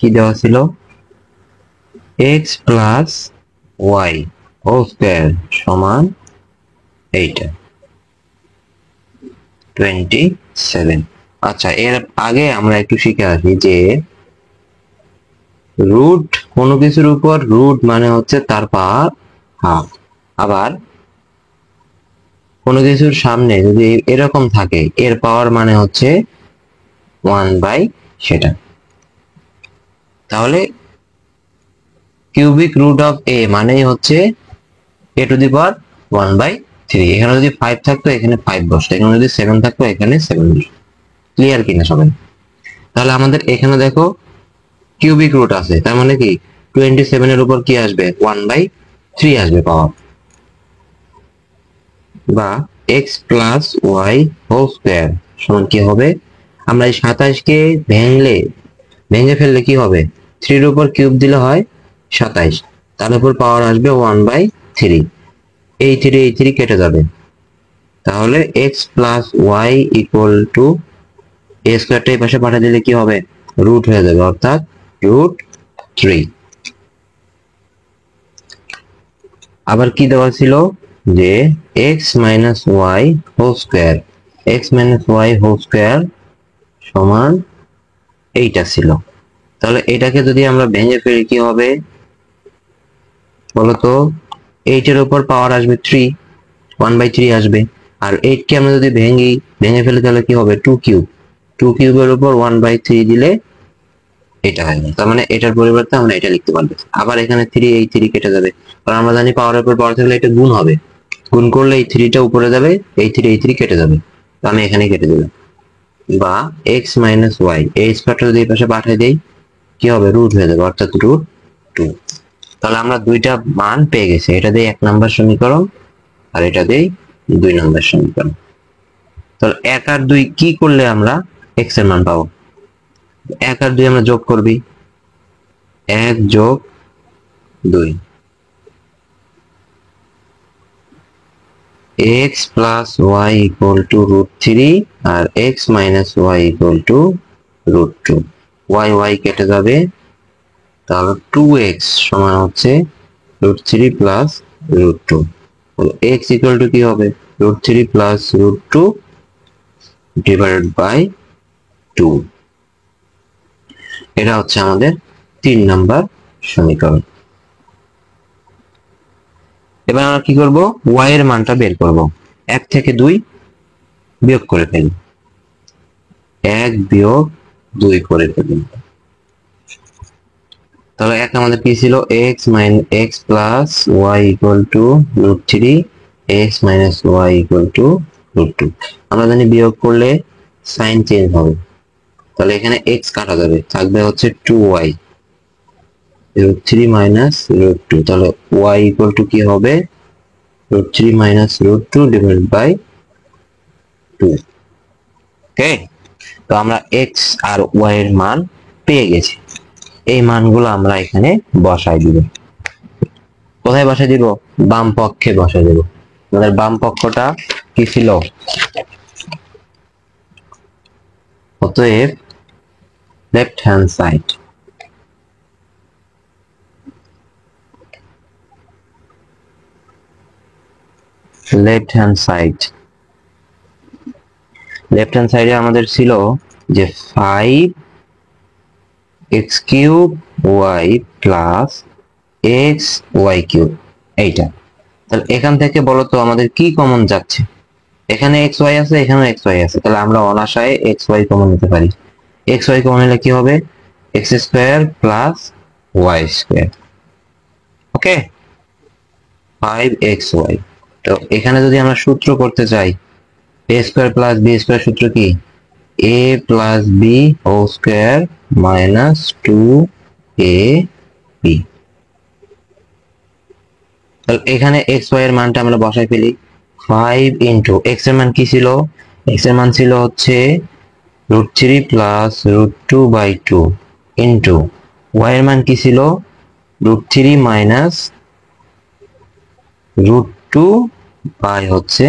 কি দেওয়া ছিল x plus y whole square সমান এইটা 27। আচ্ছা, এর আগে আমরা একটু শিখে আসি যে রুট কোনো কিছুর উপর রুট মানে হচ্ছে তার পাওয়ার হাফ। আবার কোনো কিছুর সামনে যদি এরকম থাকে এর পাওয়ার মানে হচ্ছে 1 বাই সেটা। তাহলে কিউবিক রুট অফ এ মানেই হচ্ছে এ টু দি পাওয়ার 1/3। এখানে যদি 5 থাকতো এখানে 5 বসতো, এখানে যদি 7 থাকতো এখানে 7 বসতো। ক্লিয়ার কিনা সবাই? তাহলে আমাদের এখানে দেখো কিউবিক রুট আছে, তার মানে কি 27 এর উপর কি আসবে 1/3 আসবে পাওয়ার, বা x plus y whole square সমান কি হবে, আমরা এই 27 কে ভেঙে ফেললে কি হবে 3 এর উপর কিউব দিলে হয় 27, তার উপর পাওয়ার আসবে 1/3। এই 3 কেটে যাবে, তাহলে x plus Y equal to A স্কয়ারটা এই পাশে পাঠিয়ে দিলে কি হবে রুট হয়ে যাবে, অর্থাৎ রুট 3। আবার কি দেওয়া ছিল যে x minus y whole square সমান এইটা ছিল। তাহলে এটাকে যদি আমরা ভেঙে ফেলি কি হবে বলতো, 8 এর উপর পাওয়ার আসবে 3, 1/3 আসবে। আর 8 কে আমরা যদি ভেঙে ফেলি তাহলে কি হবে 2 কিউবের উপর 1/3 দিলে এটা হয় না, তার মানে এটার পরিবর্তে আমরা এটা লিখতে পারবো। আবার এখানে 3, এই 3 কেটে যাবে, কারণ আমরা জানি পাওয়ারের উপর পাওয়ার থাকলে এটা গুণ হবে, গুণ করলে এই 3টা উপরে যাবে, এই 3 কেটে যাবে, তো আমি এখানে কেটে দিলাম। বা এক্স মাইনাস ওয়াই, এই স্কোয়ারটা যদি এই পাশে পাঠিয়ে দেই কি হবে, রুট হয়ে যাবে, অর্থাৎ √2। তাহলে আমরা দুইটা মান পেয়ে গেছি, এটা দিয়ে 1 নম্বর সমীকরণ আর এটা দিয়ে 2 নম্বর সমীকরণ। তাহলে 1 আর 2 কি করলে আমরা এক্স এর মান পাবো? 1 আর 2 আমরা যোগ করবি, 1 যোগ 2, x plus Y equal to √3 আর x minus y equal to √2। Y y কেটে যাবে, তাহলে 2x সমান হচ্ছে √3 প্লাস √2। x ইকুয়াল টু কি হবে, √3 প্লাস √2 ডিভাইডেড বাই 2। এটা হচ্ছে আমাদের 3 নাম্বার সমীকরণ। এবার আমরা কি করব, y এর মানটা বের করব। 1 থেকে 2 বিয়োগ করে ফেলি, 1 বিয়োগ 2 করে ফেলি। তাহলে 1 আমাদের কি ছিল, x plus Y equal to √3, x minus y equal to √2। আমরা জানি বিয়োগ করলে সাইন চেঞ্জ হবে, তাহলে এখানে x কাটা যাবে, থাকবে হচ্ছে 2y, √3 মাইনাস √2। তাহলে y ইকুয়াল টু কি হবে, √3 মাইনাস √2 ডিভাইডেড বাই 2। ওকে, তো আমরা x আর y এর মান পেয়ে গেছি। এই মানগুলো আমরা এখানে বসাই দিব। কোথায় বসাই দিব, বাম পক্ষে বসাই দিব। আমাদের বাম পক্ষটা কি ছিল, অতএব left hand side, left hand সাইডে আমাদের ছিল যে 5x cube y plus xy cube, এইটা। তাহলে এখান থেকে বলো তো আমাদের কি কমন যাচ্ছে, এখানে xy আছে, এখানেও xy আছে, তাহলে আমরা অনায়াসে xy কমন নিতে পারি। xy কমন নিলে কি হবে, x square plus y square. Okay, 5xy। তো এখানে যদি আমরা সূত্র করতে চাই, a square plus b square সূত্র কি, a plus b whole square minus 2ab। তাহলে এখানে xy এর মানটা আমরা বসাই ফেলি, 5 ইন্টু x এর মান কি ছিল, x এর মান ছিল হচ্ছে √3 প্লাস √2 বাই 2 ইন্টু y এর মান কি ছিল, √3 মাইনাস √2 বাই হচ্ছে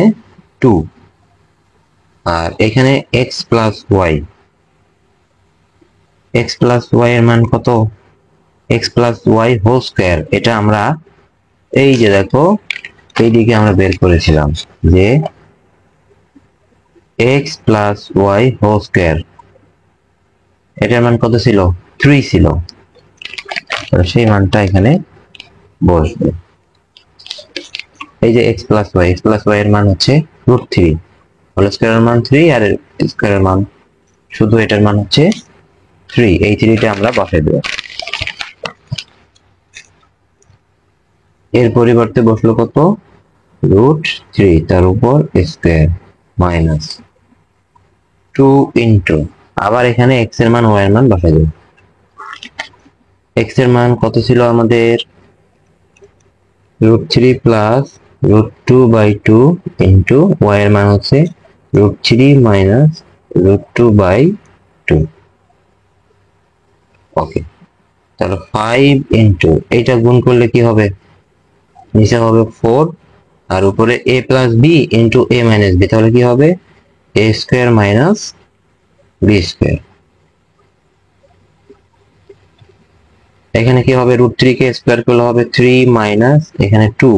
2। আর এখানে x plus y, x plus y এর মান কত, x plus y whole square. এটা আমরা এই যে দেখো এইদিকে আমরা বের করেছিলাম যে x plus y whole square, এটার মান কত ছিল, 3 ছিল, সেই মানটা এখানে বসবে। এই যে x প্লাস ওয়াই এর মান হচ্ছে √3, হোল স্কয়ারের মান 3 আর স্কয়ারের মান শুধু এটার মান হচ্ছে 3, এই 3টা আমরা বসাই দেব। এর পরিবর্তে বসলো কত, √3 তার উপর স্কয়ার মাইনাস 2 ইন্টু, আবার এখানে x এর মান y এর মান বসাই দেব। x এর মান কত ছিল আমাদের, √3 প্লাস √2 বাই 2 ইন্টু y এর মান হচ্ছে √3 মাইনাস √2 বাই 2। ওকে, তাহলে 5 ইন্টু এটা গুণ করলে কি হবে, নিচে হবে 4 আর উপরে a plus b into a minus b, তাহলে কি হবে, a square minus b square. এখানে কি হবে, √3 কে স্কয়ার করলে হবে 3 মাইনাস এখানে 2,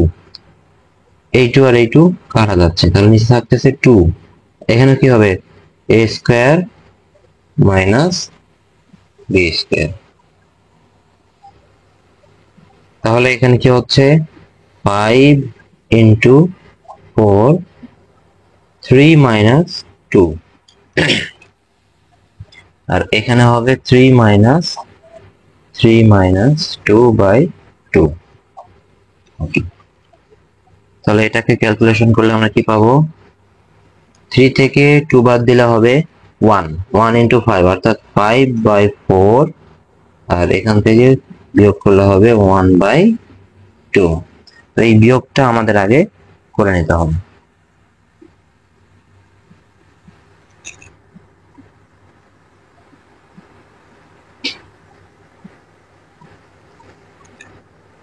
এই 2 আর এই 2 কাটা যাচ্ছে, তাহলে নিচে থাকতেছে 2। এখানে কি হবে, a square minus b square. তাহলে এখানে কি হচ্ছে, 5 ইন্টু 4, 3 মাইনাস 2, আর এখানে হবে 3 মাইনাস 3 minus 2 by 2। ওকে, তাহলে এটাকে ক্যালকুলেশন করলে আমরা কি পাবো? 3 থেকে 2 বাদ দিলে হবে 1 1 into 5 অর্থাৎ 5 by 4, আর এখান থেকে বিয়োগ করলে হবে 1 by 2। তো এই বিয়োগটা আমাদের আগে করে নিতে হবে।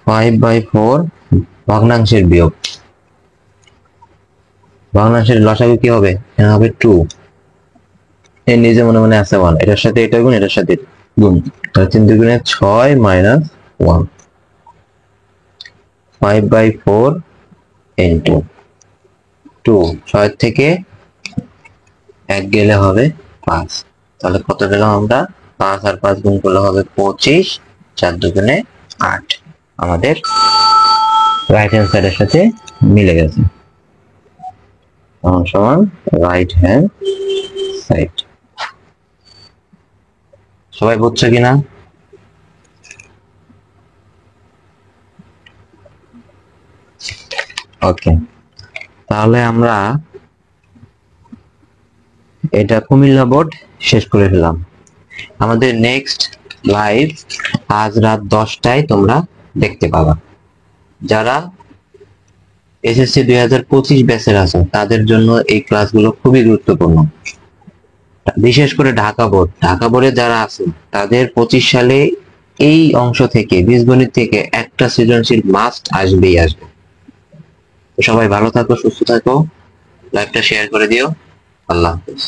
ফাইভ বাই ফোর ভগ্নাংশের বিয়োগ, ভগ্নাংশের লসাগু কি হবে? এখানে হবে 2, এর নিজে মনে মনে আছে 1, এটার সাথে এটা গুণ, এটার সাথে গুণ, তাহলে 3 দুগুণে 6 মাইনাস 1। 5 বাই 4 ইন্টু 2, 6 থেকে 1 গেলে হবে 5, তাহলে কত পেলাম আমরা? 5 আর 5 গুণ করলে হবে 25, 4 দুগুণে 8। আমাদের রাইট হ্যান্ড সাইডের সাথে মিলে গেছে, সমান রাইট হ্যান্ড সাইড। সবাই বুঝছো কিনা? ওকে, তাহলে আমরা এটা কুমিল্লা বোর্ড শেষ করে ফেলাম। আমাদের নেক্সট লাইভ আজ রাত 10টায় তোমরা দেখতে পাবা। যারা এসএসসি 2025 ব্যাচের আছো তাদের জন্য এই ক্লাসগুলো খুবই গুরুত্বপূর্ণ, বিশেষ করে ঢাকা বোর্ডে যারা আছে তাদের 25 সালে এই অংশ থেকে বীজগণিত থেকে একটা সৃজনশীল মাস্ট আসবেই আসবে। সবাই ভালো থাকো, সুস্থ থাকো, লাইভটা শেয়ার করে দিও। আল্লাহ হাফেজ।